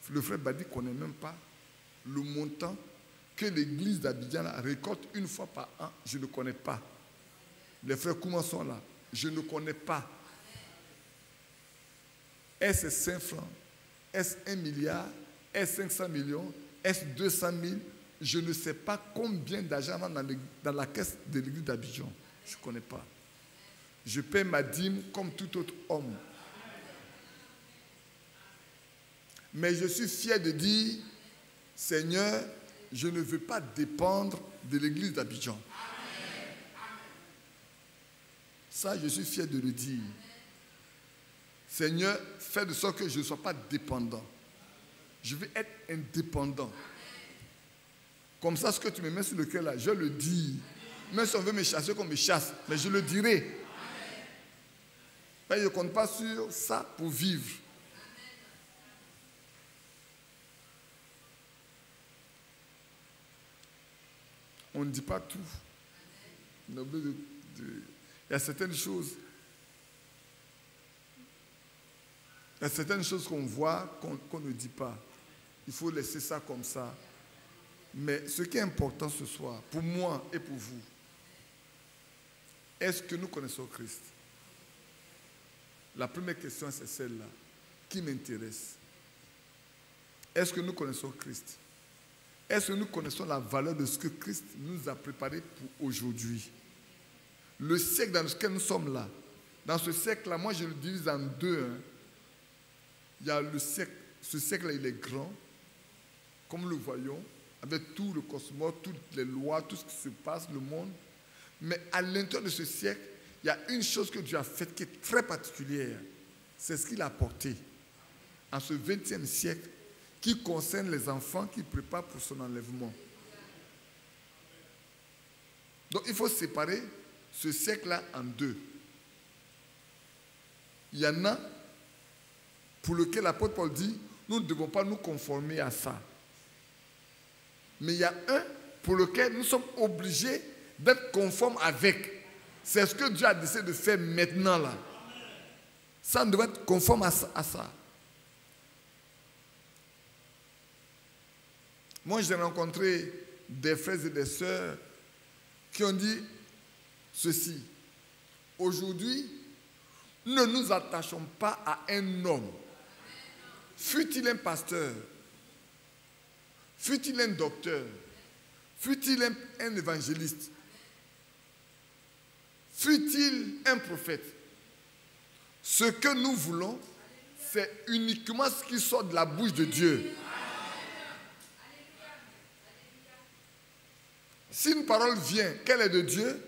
Le frère Badi ne connaît même pas le montant que l'église d'Abidjan récolte une fois par an. Je ne connais pas. Les frères Kouma sont là. Je ne connais pas. Est-ce 5 francs? Est-ce 1 milliard? Est-ce 500 millions? Est-ce 200 000? Je ne sais pas combien d'argent dans la caisse de l'église d'Abidjan. Je ne connais pas. Je paie ma dîme comme tout autre homme. Mais je suis fier de dire, Seigneur, je ne veux pas dépendre de l'église d'Abidjan. Ça, je suis fier de le dire. Seigneur, fais de sorte que je ne sois pas dépendant. Je veux être indépendant. Comme ça, ce que tu me mets sur le cœur là, je le dis. Même si on veut me chasser, qu'on me chasse, mais je le dirai. Mais je ne compte pas sur ça pour vivre. On ne dit pas tout. On est obligé il y a certaines choses. Il y a certaines choses qu'on voit, qu'on ne dit pas. Il faut laisser ça comme ça. Mais ce qui est important ce soir, pour moi et pour vous, est-ce que nous connaissons Christ? La première question, c'est celle-là. Qui m'intéresse? Est-ce que nous connaissons Christ? Est-ce que nous connaissons la valeur de ce que Christ nous a préparé pour aujourd'hui? Le siècle dans lequel nous sommes là, dans ce siècle-là, moi je le divise en deux. Il y a le siècle, ce siècle-là, il est grand, comme nous le voyons, avec tout le cosmos, toutes les lois, tout ce qui se passe, le monde. Mais à l'intérieur de ce siècle, il y a une chose que Dieu a faite qui est très particulière. C'est ce qu'il a apporté en ce 20e siècle qui concerne les enfants qui préparent pour son enlèvement. Donc il faut séparer ce siècle-là en deux. Il y en a pour lequel l'apôtre Paul dit, nous ne devons pas nous conformer à ça. Mais il y a un pour lequel nous sommes obligés d'être conformes avec. C'est ce que Dieu a décidé de faire maintenant là. Ça, on doit être conforme à ça. Moi, j'ai rencontré des frères et des sœurs qui ont dit ceci. Aujourd'hui, ne nous attachons pas à un homme. Fût-il un pasteur, fût-il un docteur, fût-il un évangéliste, fût-il un prophète, ce que nous voulons, c'est uniquement ce qui sort de la bouche de Dieu. Si une parole vient, qu'elle est de Dieu,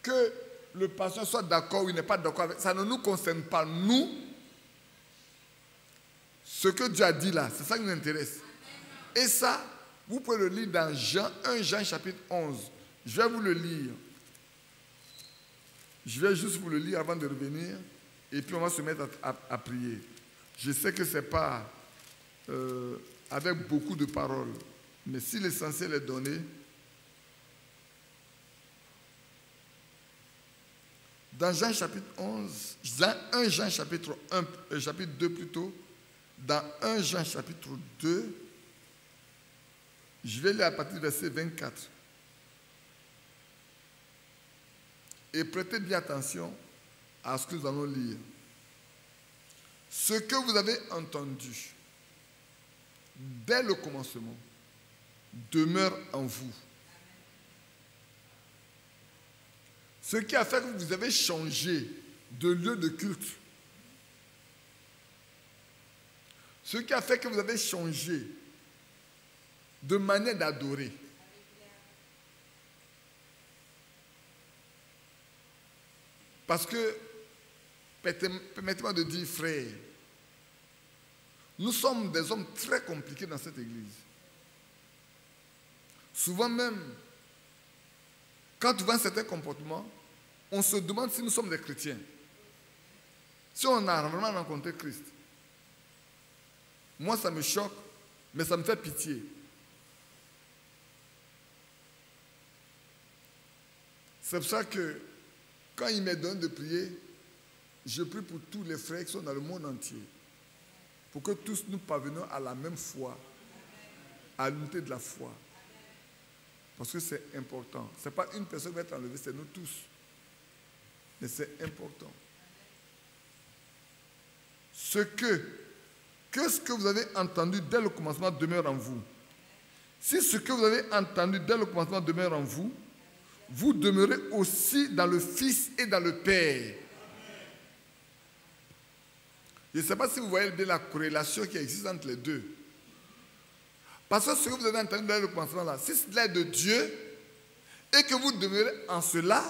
que le pasteur soit d'accord ou il n'est pas d'accord avec, ça ne nous concerne pas. Nous, ce que Dieu a dit là, c'est ça qui nous intéresse. Et ça, vous pouvez le lire dans 1 Jean chapitre 11. Je vais vous le lire. Je vais juste vous le lire avant de revenir. Et puis on va se mettre à prier. Je sais que ce n'est pas avec beaucoup de paroles. Mais si l'essentiel est donné, dans Jean chapitre 11, dans 1 Jean chapitre 1, chapitre 2 plutôt, dans 1 Jean chapitre 2, je vais lire à partir du verset 24. Et prêtez bien attention à ce que nous allons lire. Ce que vous avez entendu dès le commencement demeure en vous. Ce qui a fait que vous avez changé de lieu de culte. Ce qui a fait que vous avez changé de manière d'adorer. Parce que, permettez-moi de dire, frère, nous sommes des hommes très compliqués dans cette église. Souvent même, quand tu vois un certain comportement, on se demande si nous sommes des chrétiens. Si on a vraiment rencontré Christ. Moi, ça me choque, mais ça me fait pitié. C'est pour ça que, quand il me donne de prier, je prie pour tous les frères qui sont dans le monde entier. Pour que tous nous parvenions à la même foi, à l'unité de la foi. Parce que c'est important. Ce n'est pas une personne qui va être enlevée, c'est nous tous. Mais c'est important. Ce que vous avez entendu dès le commencement demeure en vous. Si ce que vous avez entendu dès le commencement demeure en vous, vous demeurez aussi dans le Fils et dans le Père. Je ne sais pas si vous voyez bien la corrélation qui existe entre les deux. Parce que ce que vous avez entendu dès le commencement là, si cela est de Dieu et que vous demeurez en cela,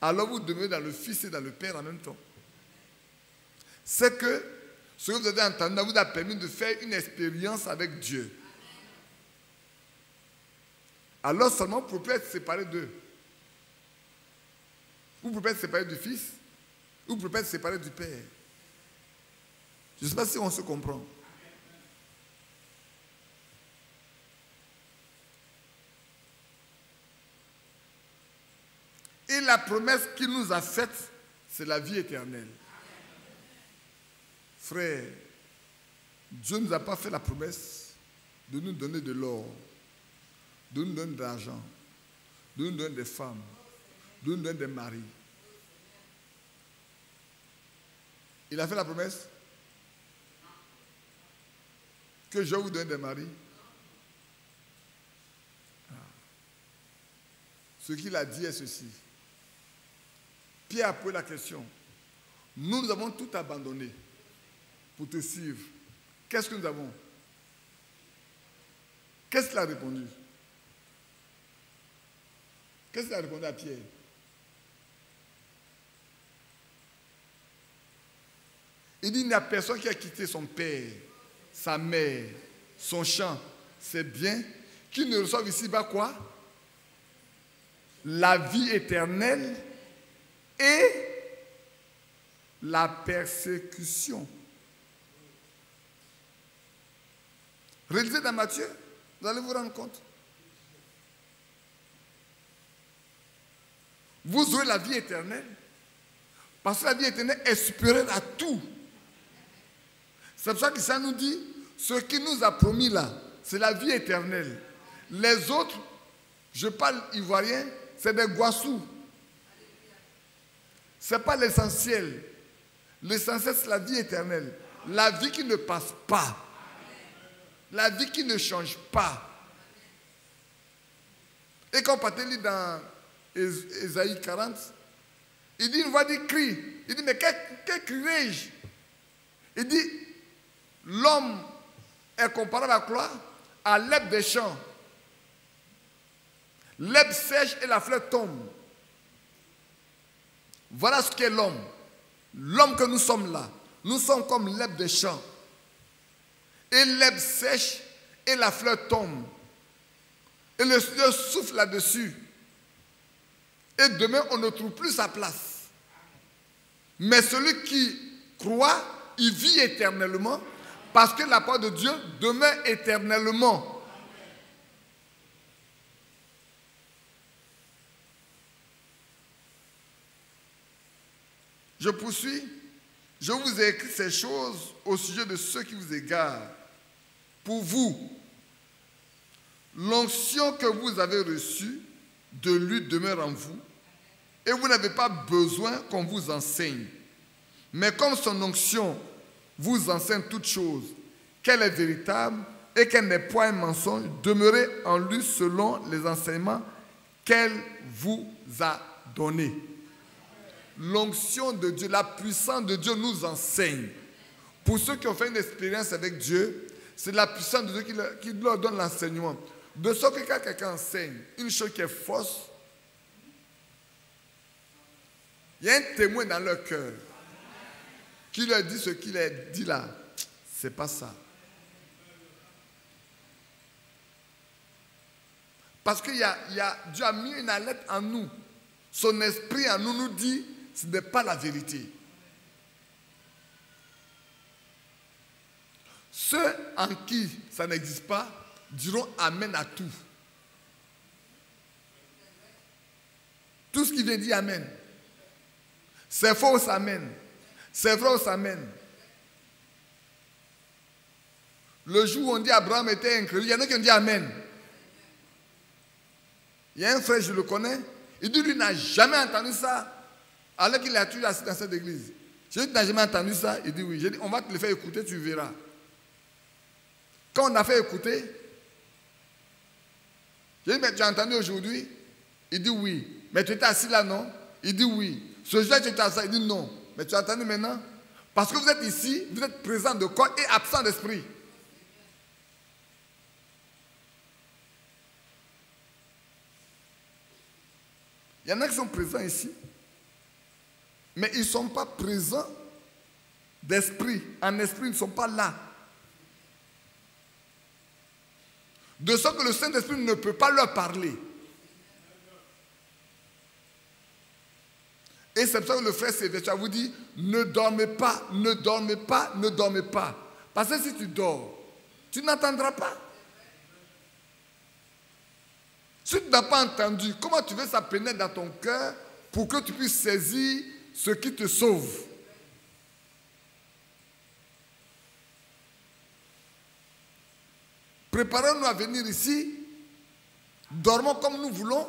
alors vous demeurez dans le Fils et dans le Père en même temps. C'est que ce que vous avez entendu vous a permis de faire une expérience avec Dieu. Alors seulement vous pouvez être séparés d'eux. Vous pouvez être séparés du Fils, ou vous pouvez être séparés du Père. Je ne sais pas si on se comprend. Et la promesse qu'il nous a faite, c'est la vie éternelle. Frère, Dieu ne nous a pas fait la promesse de nous donner de l'or, de nous donner de l'argent, de nous donner des femmes, de nous donner des maris. Il a fait la promesse que je vais vous donner des maris. Ce qu'il a dit est ceci. Pierre a posé la question. Nous avons tout abandonné pour te suivre. Qu'est-ce que nous avons? Qu'est-ce qu'il a répondu? Qu'est-ce qu'il a répondu à Pierre? Il dit, il n'y a personne qui a quitté son père, sa mère, son champ, ses biens, qui ne reçoive ici-bas quoi? La vie éternelle et la persécution. Réalisez dans Matthieu, vous allez vous rendre compte. Vous aurez la vie éternelle, parce que la vie éternelle est supérieure à tout. C'est pour ça que ça nous dit, ce qu'il nous a promis là, c'est la vie éternelle. Les autres, je parle ivoirien, c'est des goissous. Ce n'est pas l'essentiel. L'essentiel, c'est la vie éternelle. La vie qui ne passe pas. La vie qui ne change pas. Et quand Patel lit dans Ésaïe 40, il dit une voix dit crie. Il dit mais que crierai-je? Il dit l'homme est comparable à quoi? À l'herbe des champs. L'herbe sèche et la fleur tombe. Voilà ce qu'est l'homme. L'homme que nous sommes là. Nous sommes comme l'herbe des champs. Et l'herbe sèche et la fleur tombe. Et le Seigneur souffle là-dessus. Et demain, on ne trouve plus sa place. Mais celui qui croit, il vit éternellement. Parce que la parole de Dieu demeure éternellement. Je poursuis. Je vous ai écrit ces choses au sujet de ceux qui vous égarent. Pour vous, l'onction que vous avez reçue de lui demeure en vous. Et vous n'avez pas besoin qu'on vous enseigne. Mais comme son onction vous enseigne toutes choses, qu'elle est véritable et qu'elle n'est point un mensonge, demeurez en lui selon les enseignements qu'elle vous a donnés. L'onction de Dieu, la puissance de Dieu nous enseigne. Pour ceux qui ont fait une expérience avec Dieu, c'est la puissance de Dieu qui leur donne l'enseignement. De sorte que quand quelqu'un enseigne une chose qui est fausse, il y a un témoin dans leur cœur qui leur dit ce qu'il a dit là. C'est pas ça. Parce que Dieu a mis une alerte en nous. Son esprit en nous dit ce n'est pas la vérité. Ceux en qui ça n'existe pas diront amen à tout. Tout ce qui vient dire amen. C'est faux, ça amen. C'est vrai, ça amen. Le jour où on dit Abraham était incrédule, il y en a qui ont dit amen. Il y a un frère, je le connais, il dit lui n'a jamais entendu ça. Alors qu'il a toujours assis dans cette église. Je lui dis, tu n'as jamais entendu ça? Il dit oui. J'ai dit, on va te le faire écouter, tu verras. Quand on a fait écouter, j'ai dit, mais tu as entendu aujourd'hui? Il dit oui. Mais tu étais assis là, non? Il dit oui. Ce jour-là, tu étais assis là, il dit non. Mais tu as entendu maintenant? Parce que vous êtes ici, vous êtes présent de corps et absent d'esprit. Il y en a qui sont présents ici, mais ils ne sont pas présents d'esprit. En esprit, ils ne sont pas là. De sorte que le Saint-Esprit ne peut pas leur parler. Et c'est pour ça que le frère Sylvestre vous dit, ne dormez pas, ne dormez pas, ne dormez pas. Parce que si tu dors, tu n'entendras pas. Si tu n'as pas entendu, comment tu veux que ça pénètre dans ton cœur pour que tu puisses saisir ce qui te sauve? Préparons-nous à venir ici, dormons comme nous voulons,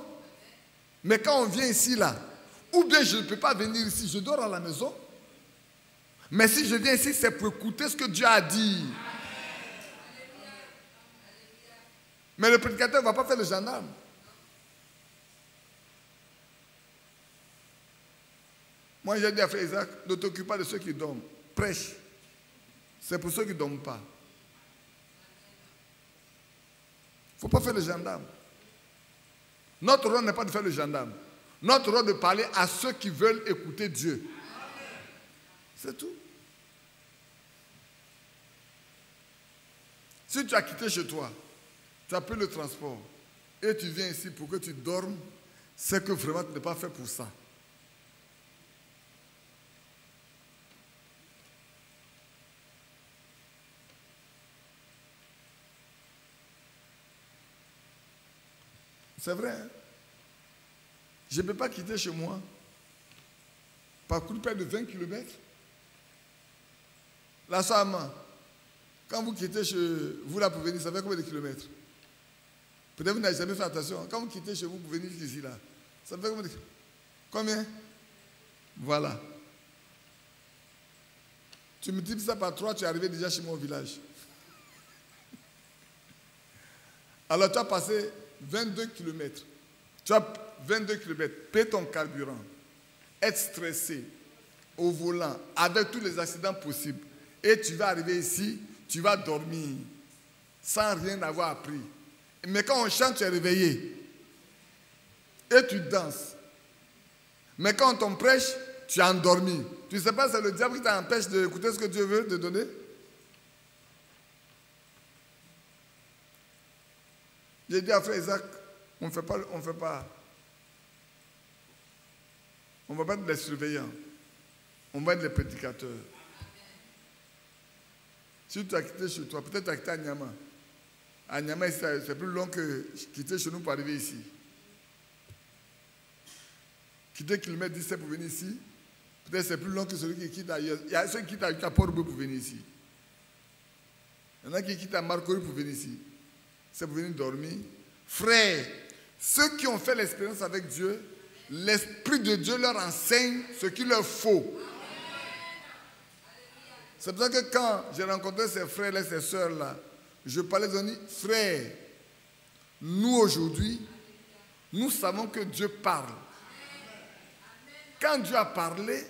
mais quand on vient ici, là, ou bien je ne peux pas venir ici, je dors à la maison, mais si je viens ici, c'est pour écouter ce que Dieu a dit. Mais le prédicateur ne va pas faire le gendarme. Moi, j'ai dit à Frère Isaac, ne t'occupe pas de ceux qui dorment. Prêche. C'est pour ceux qui ne dorment pas. Il ne faut pas faire le gendarme. Notre rôle n'est pas de faire le gendarme. Notre rôle est de parler à ceux qui veulent écouter Dieu. C'est tout. Si tu as quitté chez toi, tu as pris le transport et tu viens ici pour que tu dormes, c'est que vraiment tu n'es pas fait pour ça. C'est vrai. Hein? Je ne peux pas quitter chez moi, parcourir près de 20 km. La Sama, quand vous quittez chez vous là pour venir, ça fait combien de kilomètres? Peut-être que vous n'avez jamais fait attention. Quand vous quittez chez vous pour venir ici là, ça fait combien de kilomètres? Combien? Voilà. Tu multiplies ça par 3, tu es arrivé déjà chez moi au village. Alors tu as passé 22 kilomètres Tu as 22 km, paie ton carburant, être stressé au volant, avec tous les accidents possibles. Et tu vas arriver ici, tu vas dormir sans rien avoir appris. Mais quand on chante, tu es réveillé. Et tu danses. Mais quand on prêche, tu es endormi. Tu ne sais pas, c'est le diable qui t'empêche d'écouter ce que Dieu veut te donner. J'ai dit à frère Isaac, on ne va pas être les surveillants. On va être les prédicateurs. Si tu as quitté chez toi, peut-être tu as quitté à Nyama. À Nyama, c'est plus long que quitter chez nous pour arriver ici. Quitter kilomètre 17 pour venir ici, peut-être c'est plus long que celui qui quitte ailleurs. Il y a ceux qui quittent à Port-Roubaix pour venir ici. Il y en a qui quittent à Marcory pour venir ici. C'est pour venir dormir. Frères, ceux qui ont fait l'expérience avec Dieu, l'Esprit de Dieu leur enseigne ce qu'il leur faut. C'est pour ça que quand j'ai rencontré ces frères-là, ces sœurs-là, je parlais de dire, frères, nous aujourd'hui, nous savons que Dieu parle. Quand Dieu a parlé,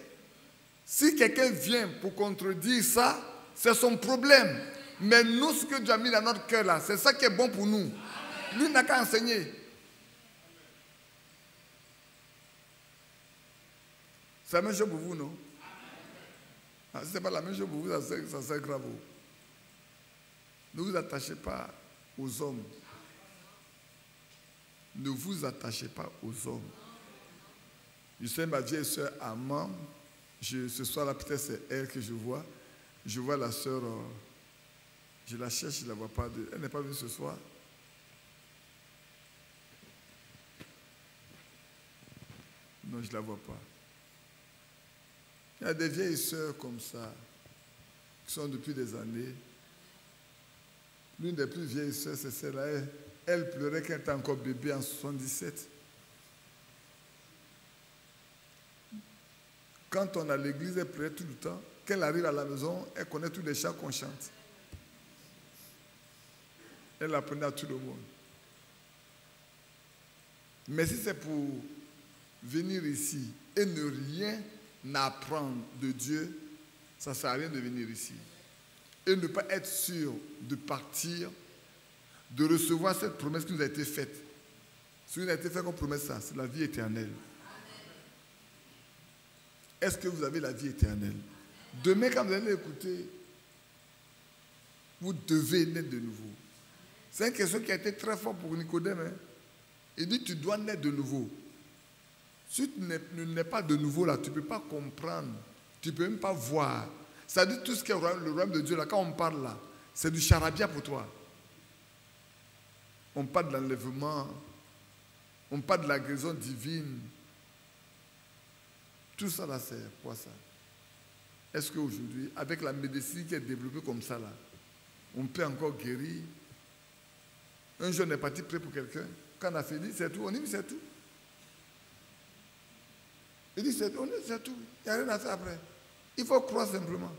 si quelqu'un vient pour contredire ça, c'est son problème. Mais nous, ce que Dieu a mis dans notre cœur là, c'est ça qui est bon pour nous. Lui n'a qu'à enseigner. C'est la même chose pour vous, non? Ah, si ce n'est pas la même chose pour vous, ça sert grave. Ne vous attachez pas aux hommes. Ne vous attachez pas aux hommes. Je sais ma vieille soeur Amand, ce soir-là, peut-être c'est elle que je vois. Je vois la soeur, je la cherche, je ne la vois pas. Elle n'est pas venue ce soir. Non, je ne la vois pas. Il y a des vieilles sœurs comme ça, qui sont depuis des années. L'une des plus vieilles sœurs, c'est celle-là. Elle pleurait quand elle était encore bébé en 77. Quand on est à l'église, elle pleurait tout le temps. Quand elle arrive à la maison, elle connaît tous les chants qu'on chante. Elle apprenait à tout le monde. Mais si c'est pour venir ici et ne rien apprendre de Dieu, ça ne sert à rien de venir ici. Et ne pas être sûr de partir, de recevoir cette promesse qui nous a été faite. Ce qui nous a été fait comme promesse, ça, c'est la vie éternelle. Est-ce que vous avez la vie éternelle? Demain, quand vous allez écouter, vous devez naître de nouveau. C'est une question qui a été très forte pour Nicodème. Hein? Il dit, tu dois naître de nouveau. Si tu n'es pas de nouveau là, tu ne peux pas comprendre. Tu ne peux même pas voir. Ça dit tout ce qui est le royaume de Dieu là, quand on parle là, c'est du charabia pour toi. On parle de l'enlèvement, on parle de la guérison divine. Tout ça là, c'est quoi ça? Est-ce qu'aujourd'hui, avec la médecine qui est développée comme ça là, on peut encore guérir? Un jeune est parti prêt pour quelqu'un. Quand on a fini, c'est tout. On dit, c'est tout. Il dit, c'est tout. Il n'y a rien à faire après. Il faut croire simplement.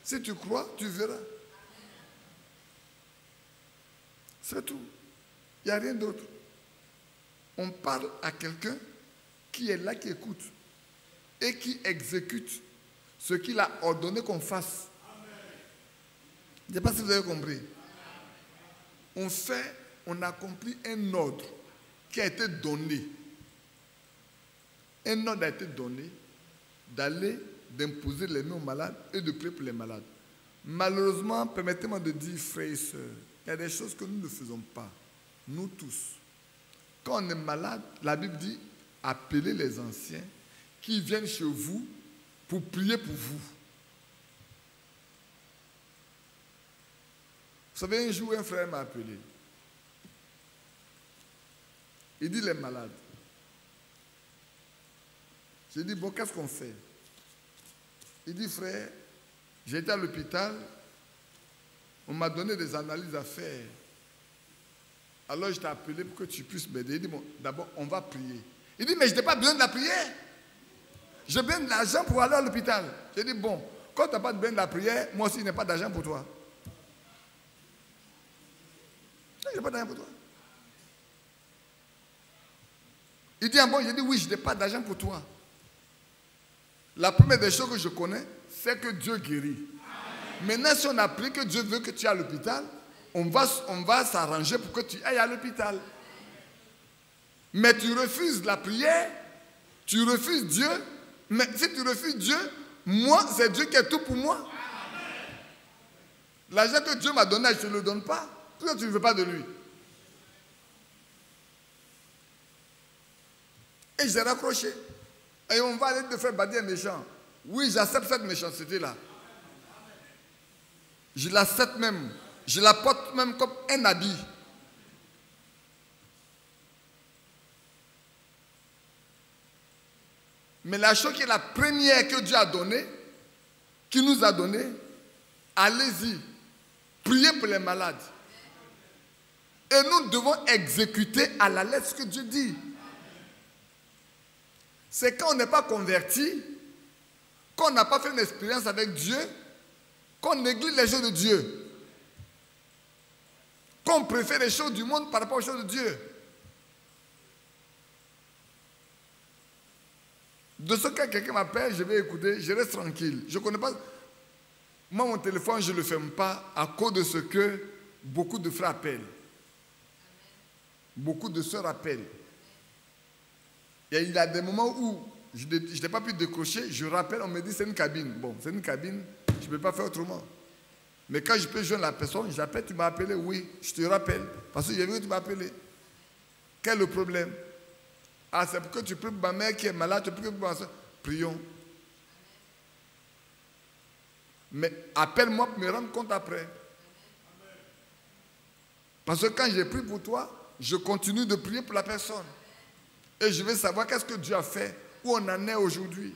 Si tu crois, tu verras. C'est tout. Il n'y a rien d'autre. On parle à quelqu'un qui est là, qui écoute et qui exécute ce qu'il a ordonné qu'on fasse. Je ne sais pas si vous avez compris. On accomplit un ordre qui a été donné. Un ordre a été donné d'aller, d'imposer les mains aux malades et de prier pour les malades. Malheureusement, permettez-moi de dire, frères et sœurs, il y a des choses que nous ne faisons pas, nous tous. Quand on est malade, la Bible dit, appelez les anciens qui viennent chez vous pour prier pour vous. Vous savez, un jour, un frère m'a appelé. Il dit, les malades. J'ai dit, bon, qu'est-ce qu'on fait? Il dit, frère, j'ai été à l'hôpital, on m'a donné des analyses à faire. Alors je t'ai appelé pour que tu puisses m'aider. Il dit, bon, d'abord, on va prier. Il dit, mais je n'ai pas besoin de la prière. J'ai besoin de l'argent pour aller à l'hôpital. J'ai dit, bon, quand tu n'as pas besoin de la prière, moi aussi, je n'ai pas d'argent pour toi. Je n'ai pas d'argent pour toi. Il dit, ah bon, j'ai dit, oui, je n'ai pas d'argent pour toi. La première des choses que je connais, c'est que Dieu guérit. Maintenant, si on a pris que Dieu veut que tu ailles à l'hôpital, on va s'arranger pour que tu ailles à l'hôpital. Mais tu refuses la prière, tu refuses Dieu. Mais si tu refuses Dieu, moi, c'est Dieu qui est tout pour moi. L'argent que Dieu m'a donné, je ne le donne pas. Pourquoi tu ne veux pas de lui? Et j'ai raccroché. Et on va aller te faire bâtir un méchant. Oui, j'accepte cette méchanceté-là. Je l'accepte même. Je la porte même comme un habit. Mais la chose qui est la première que Dieu a donnée, qui nous a donnée, allez-y, priez pour les malades. Et nous devons exécuter à la lettre ce que Dieu dit. C'est quand on n'est pas converti, qu'on n'a pas fait une expérience avec Dieu, qu'on néglige les choses de Dieu, qu'on préfère les choses du monde par rapport aux choses de Dieu. De ce cas, quelqu'un m'appelle, je vais écouter, je reste tranquille. Je ne connais pas. Moi, mon téléphone, je ne le ferme pas à cause de ce que beaucoup de frères appellent. Beaucoup de sœurs appellent. Et il y a des moments où je n'ai pas pu décrocher, je rappelle, on me dit c'est une cabine. Bon, c'est une cabine, je ne peux pas faire autrement. Mais quand je peux joindre la personne, j'appelle, tu m'as appelé, oui, je te rappelle. Parce que j'ai vu que tu m'as appelé. Quel est le problème? Ah, c'est pour que tu pries pour ma mère qui est malade, tu pries pour ma soeur. Prions. Mais appelle-moi pour me rendre compte après. Parce que quand j'ai prié pour toi, je continue de prier pour la personne. Et je vais savoir qu'est-ce que Dieu a fait, où on en est aujourd'hui.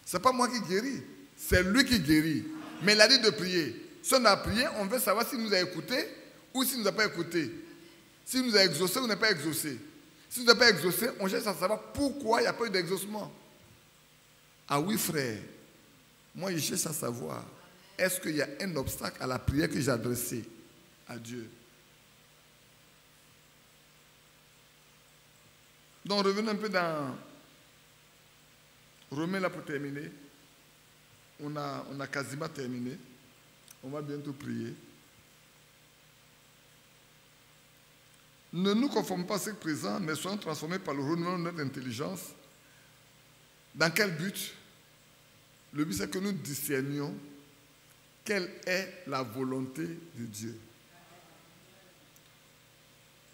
Ce n'est pas moi qui guéris, c'est lui qui guérit. Mais il a dit de prier. Si on a prié, on veut savoir s'il nous a écoutés ou s'il ne nous a pas écoutés. S'il nous a exaucé ou n'est pas exaucé. S'il ne nous a pas exaucé, on cherche à savoir pourquoi il n'y a pas eu d'exaucement. Ah oui, frère, moi je cherche à savoir, est-ce qu'il y a un obstacle à la prière que j'ai adressée à Dieu? Donc revenons un peu dans Romains là pour terminer. On a quasiment terminé. On va bientôt prier. Ne nous conformons pas à ce présent, mais soyons transformés par le renouvellement de notre intelligence. Dans quel but? Le but c'est que nous discernions quelle est la volonté de Dieu.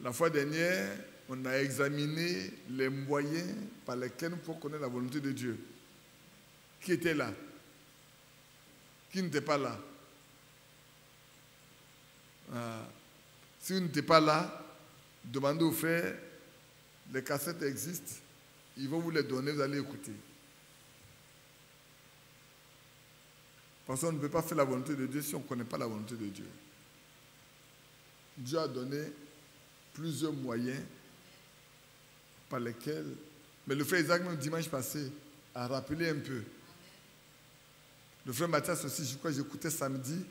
La fois dernière, on a examiné les moyens par lesquels nous pouvons connaître la volonté de Dieu. Qui était là? Qui n'était pas là? Si vous n'étiez pas là, demandez aux frères, les cassettes existent, ils vont vous les donner, vous allez écouter. Parce qu'on ne peut pas faire la volonté de Dieu si on ne connaît pas la volonté de Dieu. Dieu a donné plusieurs moyens par lesquels... Mais le frère Isaac, même dimanche passé, a rappelé un peu. Le frère Mathias aussi, je crois que j'écoutais samedi,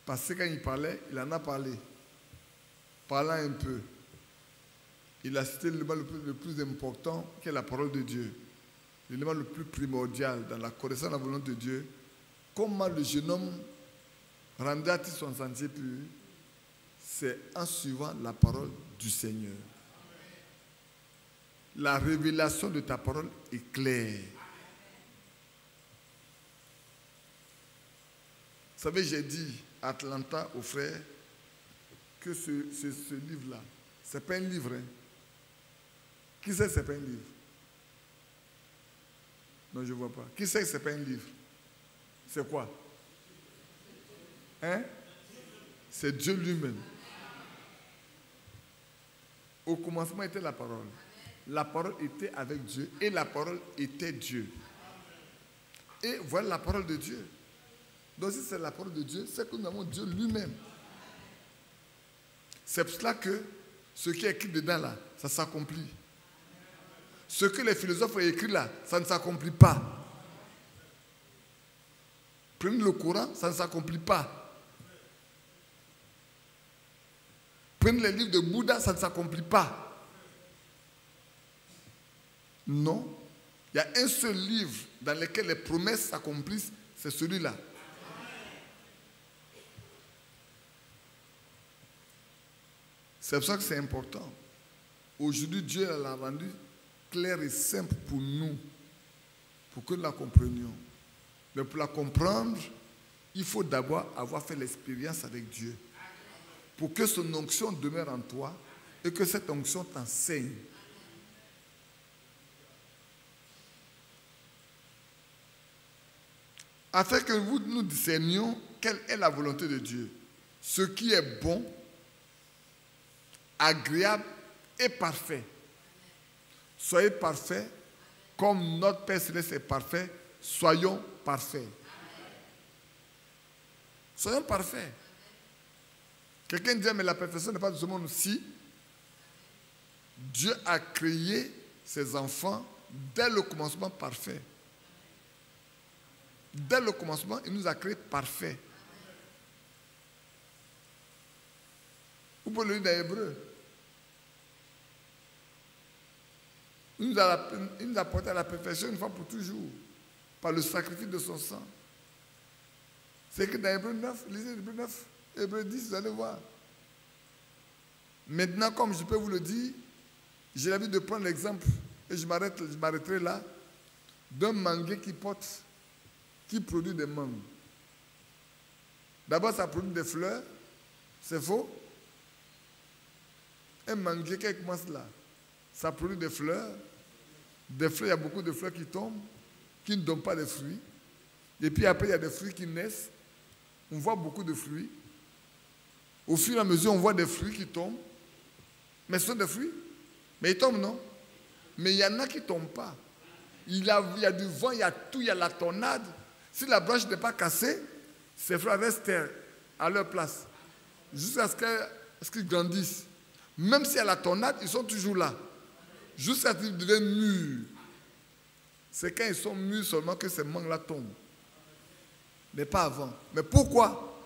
parce que quand il parlait, il en a parlé. Parlant un peu. Il a cité l'élément le plus important, qui est la parole de Dieu. L'élément le plus primordial dans la connaissance de la volonté de Dieu. Comment le jeune homme rendait-il son sentier pur? C'est en suivant la parole du Seigneur. La révélation de ta parole est claire. Vous savez, j'ai dit à Atlanta aux frères que ce livre-là, ce n'est pas un livre. Hein. Qui sait que ce n'est pas un livre? Non, je ne vois pas. Qui sait que ce n'est pas un livre? C'est quoi? Hein? C'est Dieu lui-même. Au commencement était la parole. La parole était avec Dieu et la parole était Dieu. Et voilà la parole de Dieu. Donc si c'est la parole de Dieu, c'est que nous avons Dieu lui-même. C'est pour cela que ce qui est écrit dedans là, ça s'accomplit. Ce que les philosophes ont écrit là, ça ne s'accomplit pas. Prenez le Coran, ça ne s'accomplit pas. Prenez les livres de Bouddha, ça ne s'accomplit pas. Non. Il y a un seul livre dans lequel les promesses s'accomplissent, c'est celui-là. C'est pour ça que c'est important. Aujourd'hui, Dieu l'a rendu clair et simple pour nous, pour que nous la comprenions. Mais pour la comprendre, il faut d'abord avoir fait l'expérience avec Dieu. Pour que son onction demeure en toi et que cette onction t'enseigne. Afin que nous discernions quelle est la volonté de Dieu. Ce qui est bon, agréable et parfait. Soyez parfaits comme notre Père Céleste est parfait. Soyons parfaits. Soyons parfaits. Quelqu'un dit, mais la perfection n'est pas de ce monde. Si Dieu a créé ses enfants dès le commencement parfait. Dès le commencement, il nous a créés parfaits. Vous pouvez le lire dans Hébreu. Il nous a porté à la perfection une fois pour toujours, par le sacrifice de son sang. C'est que dans Hébreu 9, lisez Hébreu 9, Hébreu 10, vous allez voir. Maintenant, comme je peux vous le dire, j'ai l'habitude de prendre l'exemple, et je m'arrêterai là, d'un manguier qui produit des mangues. D'abord, ça produit des fleurs, c'est faux. Un manguier qui commence là, ça produit des fleurs. Des fleurs, il y a beaucoup de fleurs qui tombent, qui ne donnent pas de fruits. Et puis après, il y a des fruits qui naissent. On voit beaucoup de fruits. Au fur et à mesure, on voit des fruits qui tombent. Mais ce sont des fruits. Mais ils tombent, non? Mais il y en a qui ne tombent pas. Il y a du vent, il y a tout, il y a la tornade. Si la branche n'est pas cassée, ces fleurs restent à leur place. Jusqu'à ce qu'ils grandissent. Même s'il y a la tornade, ils sont toujours là. Jusqu'à ce qu'ils deviennent mûrs. C'est quand ils sont mûrs seulement que ces mangues-là tombent. Mais pas avant. Mais pourquoi?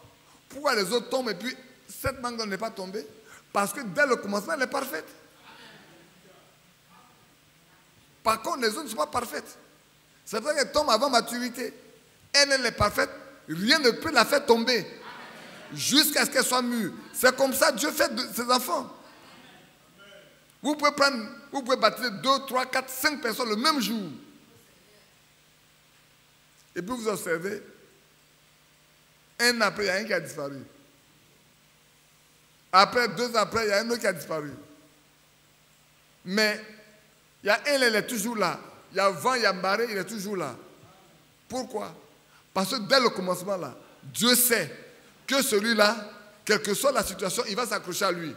Pourquoi les autres tombent et puis cette mangue n'est pas tombée? Parce que dès le commencement, elle est parfaite. Par contre, les autres ne sont pas parfaites. C'est vrai qu'elle tombe avant maturité. Elle est parfaite. Rien ne peut la faire tomber. Jusqu'à ce qu'elle soit mûre. C'est comme ça que Dieu fait de ses enfants. Vous pouvez baptiser 2, 3, 4, 5 personnes le même jour. Et puis vous observez, un an après, il y a un qui a disparu. Après, 2 ans après, il y a un autre qui a disparu. Mais il y a un, il est toujours là. Il y a vent, il y a marée, il est toujours là. Pourquoi? Parce que dès le commencement là, Dieu sait que celui-là, quelle que soit la situation, il va s'accrocher à lui.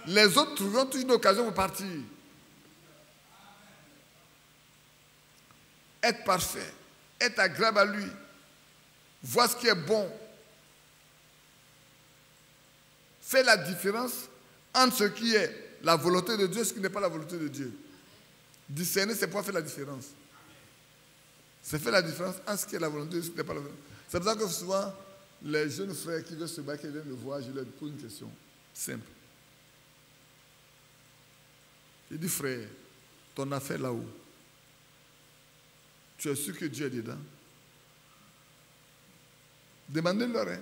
Les autres trouveront toujours une occasion pour partir. Être parfait, être agréable à lui, voir ce qui est bon. Faire la différence entre ce qui est la volonté de Dieu et ce qui n'est pas la volonté de Dieu. Discerner, c'est pouvoir faire la différence. C'est faire la différence entre ce qui est la volonté de Dieu et ce qui n'est pas la volonté. C'est pour ça que souvent, les jeunes frères qui veulent se battre, qui viennent me voir, je leur pose une question simple. Je dis, frère, ton affaire là-haut, tu es sûr que Dieu est dedans? Demandez-leur. Hein.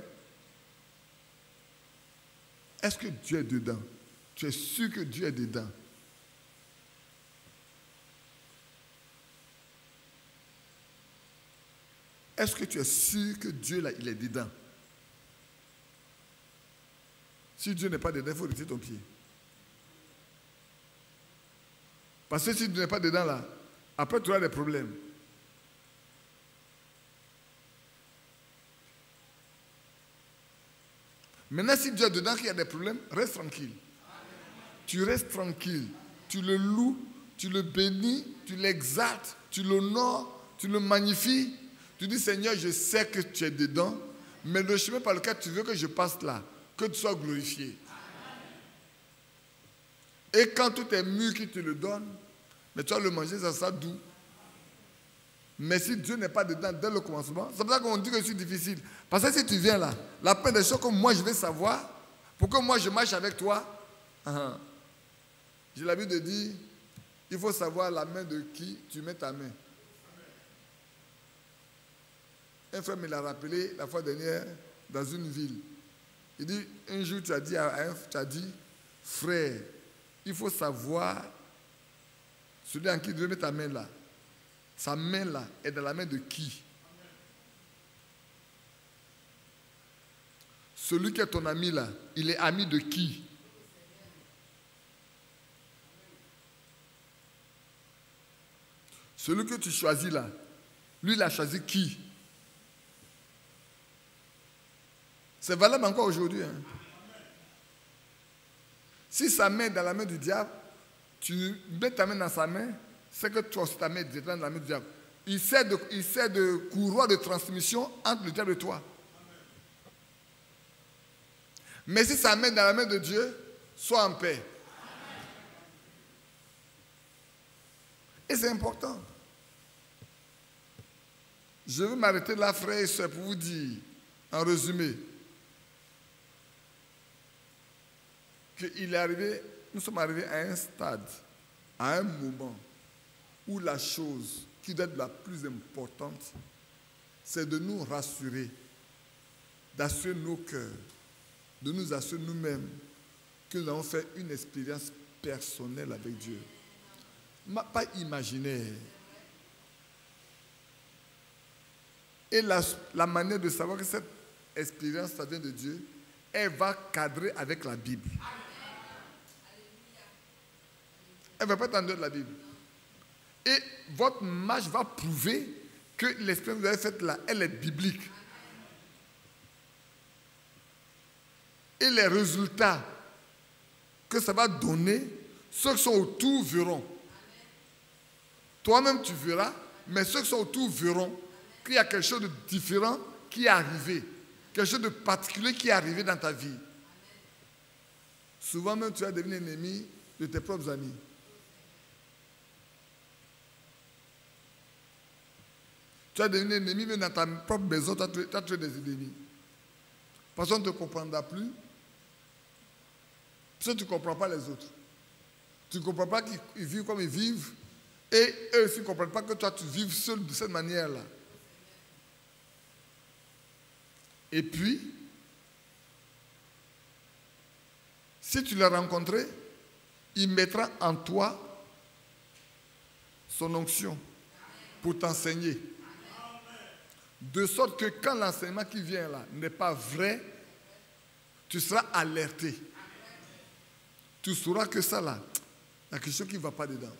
Est-ce que Dieu est dedans? Tu es sûr que Dieu est dedans? Est-ce que tu es sûr que Dieu là, il est dedans? Si Dieu n'est pas dedans, il faut retirer ton pied. Parce que si tu n'es pas dedans là, après tu auras des problèmes. Maintenant, si Dieu est dedans, qu'il y a des problèmes, reste tranquille. Tu restes tranquille. Tu le loues, tu le bénis, tu l'exaltes, tu l'honores, tu le magnifies. Tu dis, Seigneur, je sais que tu es dedans, mais le chemin par lequel tu veux que je passe là, que tu sois glorifié. Et quand tout est mûr qui te le donne, mais tu vas le manger, ça sera doux. Mais si Dieu n'est pas dedans dès le commencement, c'est pour ça qu'on dit que c'est difficile. Parce que si tu viens là, la première des choses que moi je vais savoir, Pour que moi je marche avec toi, j'ai l'habitude de dire, il faut savoir la main de qui tu mets ta main. Un frère me l'a rappelé la fois dernière dans une ville. Il dit, un jour tu as dit, frère, il faut savoir celui en qui tu mets ta main là. Sa main là est dans la main de qui? Celui qui est ton ami là, il est ami de qui? Celui que tu choisis là, lui il a choisi qui? C'est valable encore aujourd'hui. Hein? Si sa main est dans la main du diable, tu mets ta main dans sa main, c'est que toi aussi ta main est dans la main du diable. Il sert de courroie de transmission entre le diable et toi. Mais si sa main est dans la main de Dieu, sois en paix. Et c'est important. Je veux m'arrêter là, frères et sœurs, pour vous dire, en résumé, nous sommes arrivés à un stade, à un moment, où la chose qui doit être la plus importante, c'est de nous rassurer, d'assurer nos cœurs, de nous assurer nous-mêmes que nous avons fait une expérience personnelle avec Dieu. Pas imaginaire. Et la manière de savoir que cette expérience, ça vient de Dieu, elle va cadrer avec la Bible. Elle ne va pas être en dehors de la Bible. Et votre marche va prouver que l'expérience que vous avez faite là, elle est biblique. Et les résultats que ça va donner, ceux qui sont autour verront. Toi-même tu verras, mais ceux qui sont autour verront qu'il y a quelque chose de différent qui est arrivé. Quelque chose de particulier qui est arrivé dans ta vie. Souvent même tu vas devenir ennemi de tes propres amis. Tu vas devenir ennemi même dans ta propre maison, tu as tué des ennemis. Personne ne te comprendra plus. Parce que tu ne comprends pas les autres. Tu ne comprends pas qu'ils vivent comme ils vivent. Et eux aussi ne comprennent pas que toi tu vives seul de cette manière-là. Et puis, si tu l'as rencontré, il mettra en toi son onction pour t'enseigner. De sorte que quand l'enseignement qui vient là n'est pas vrai, tu seras alerté. Tu sauras que ça là, il y a quelque chose qui ne va pas dedans.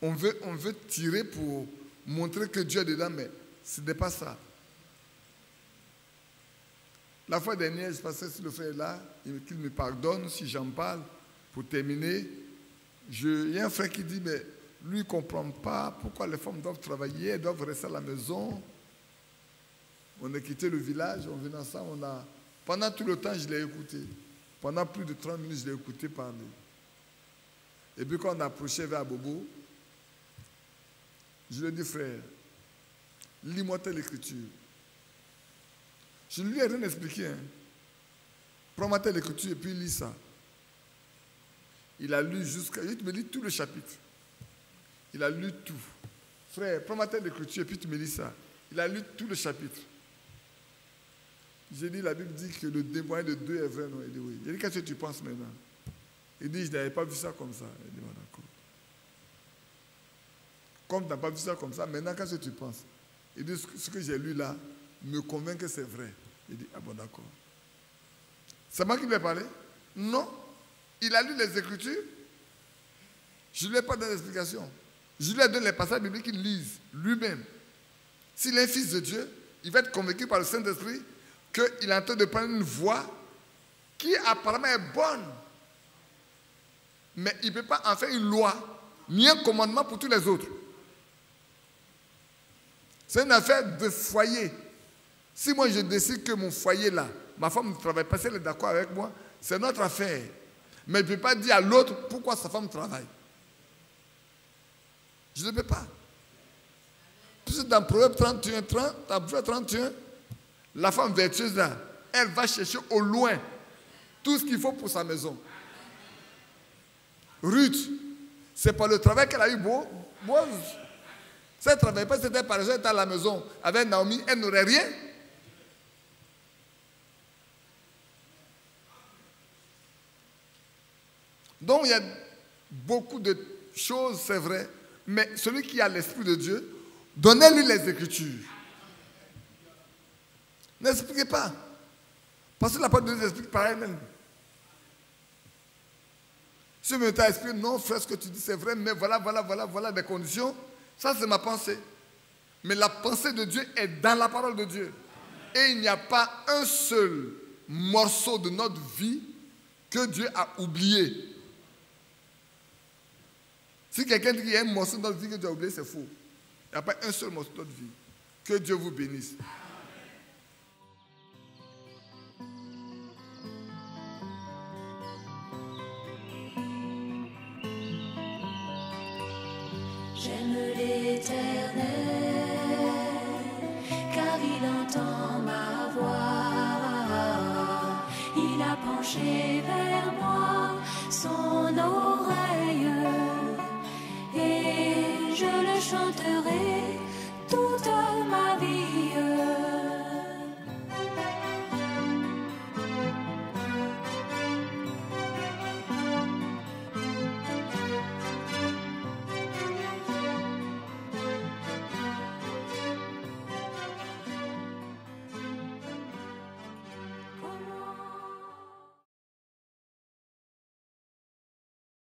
On veut tirer pour montrer que Dieu est dedans, mais ce n'est pas ça. La fois dernière, je passais sur le frère là, qu'il me pardonne si j'en parle. Pour terminer, il y a un frère qui dit, mais lui ne comprend pas pourquoi les femmes doivent travailler, elles doivent rester à la maison. On a quitté le village, on venait ensemble, pendant tout le temps, je l'ai écouté. Pendant plus de 30 minutes, je l'ai écouté parler. Et puis quand on approchait vers Bobo, je lui ai dit, frère, lis-moi telle écriture. Je ne lui ai rien expliqué. Hein. Prends-moi telle écriture et puis lis ça. Il a lu jusqu'à... Il me lit tout le chapitre. Il a lu tout. Frère, prends-moi telle écriture et puis tu me lis ça. Il a lu tout le chapitre. J'ai dit, la Bible dit que le témoin de deux est vrai. Non? Il dit oui. J'ai dit, qu'est-ce que tu penses maintenant? Il dit, je n'avais pas vu ça comme ça. Il dit, d'accord. Comme tu n'as pas vu ça comme ça, maintenant, qu'est-ce que tu penses? Il dit, ce que j'ai lu là me convainc que c'est vrai. Il dit, ah bon, d'accord. C'est moi qui lui ai parlé? Non. Il a lu les Écritures. Je ne lui ai pas donné d'explication. Je lui ai donné les passages bibliques qu'il lise lui-même. S'il est fils de Dieu, il va être convaincu par le Saint-Esprit qu'il est en train de prendre une voie qui apparemment est bonne. Mais il ne peut pas en faire une loi, ni un commandement pour tous les autres. C'est une affaire de foyer. Si moi je décide que mon foyer là, ma femme ne travaille pas, si elle est d'accord avec moi, c'est notre affaire. Mais je ne peux pas dire à l'autre pourquoi sa femme travaille. Je ne peux pas. Puisque dans Proverbe 31, la femme vertueuse là, elle va chercher au loin tout ce qu'il faut pour sa maison. Ruth, c'est par le travail qu'elle a eu Boaz. Si elle ne travaillait pas, c'était par exemple, elle était à la maison avec Naomi, elle n'aurait rien. Donc il y a beaucoup de choses, c'est vrai, mais celui qui a l'Esprit de Dieu, donnez-lui les Écritures. N'expliquez pas. Parce que la parole de Dieu explique par elle-même. Si me t'a expliqué, non frère, ce que tu dis c'est vrai, mais voilà des conditions, ça c'est ma pensée. Mais la pensée de Dieu est dans la parole de Dieu. Et il n'y a pas un seul morceau de notre vie que Dieu a oublié. Si quelqu'un dit qu'il y a un morceau de notre vie que Dieu a oublié, c'est faux. Il n'y a pas un seul morceau de notre vie. Que Dieu vous bénisse. J'aime l'Éternel, car il entend ma voix. Il a penché vers moi son oreille, et je le chanterai toute ma vie.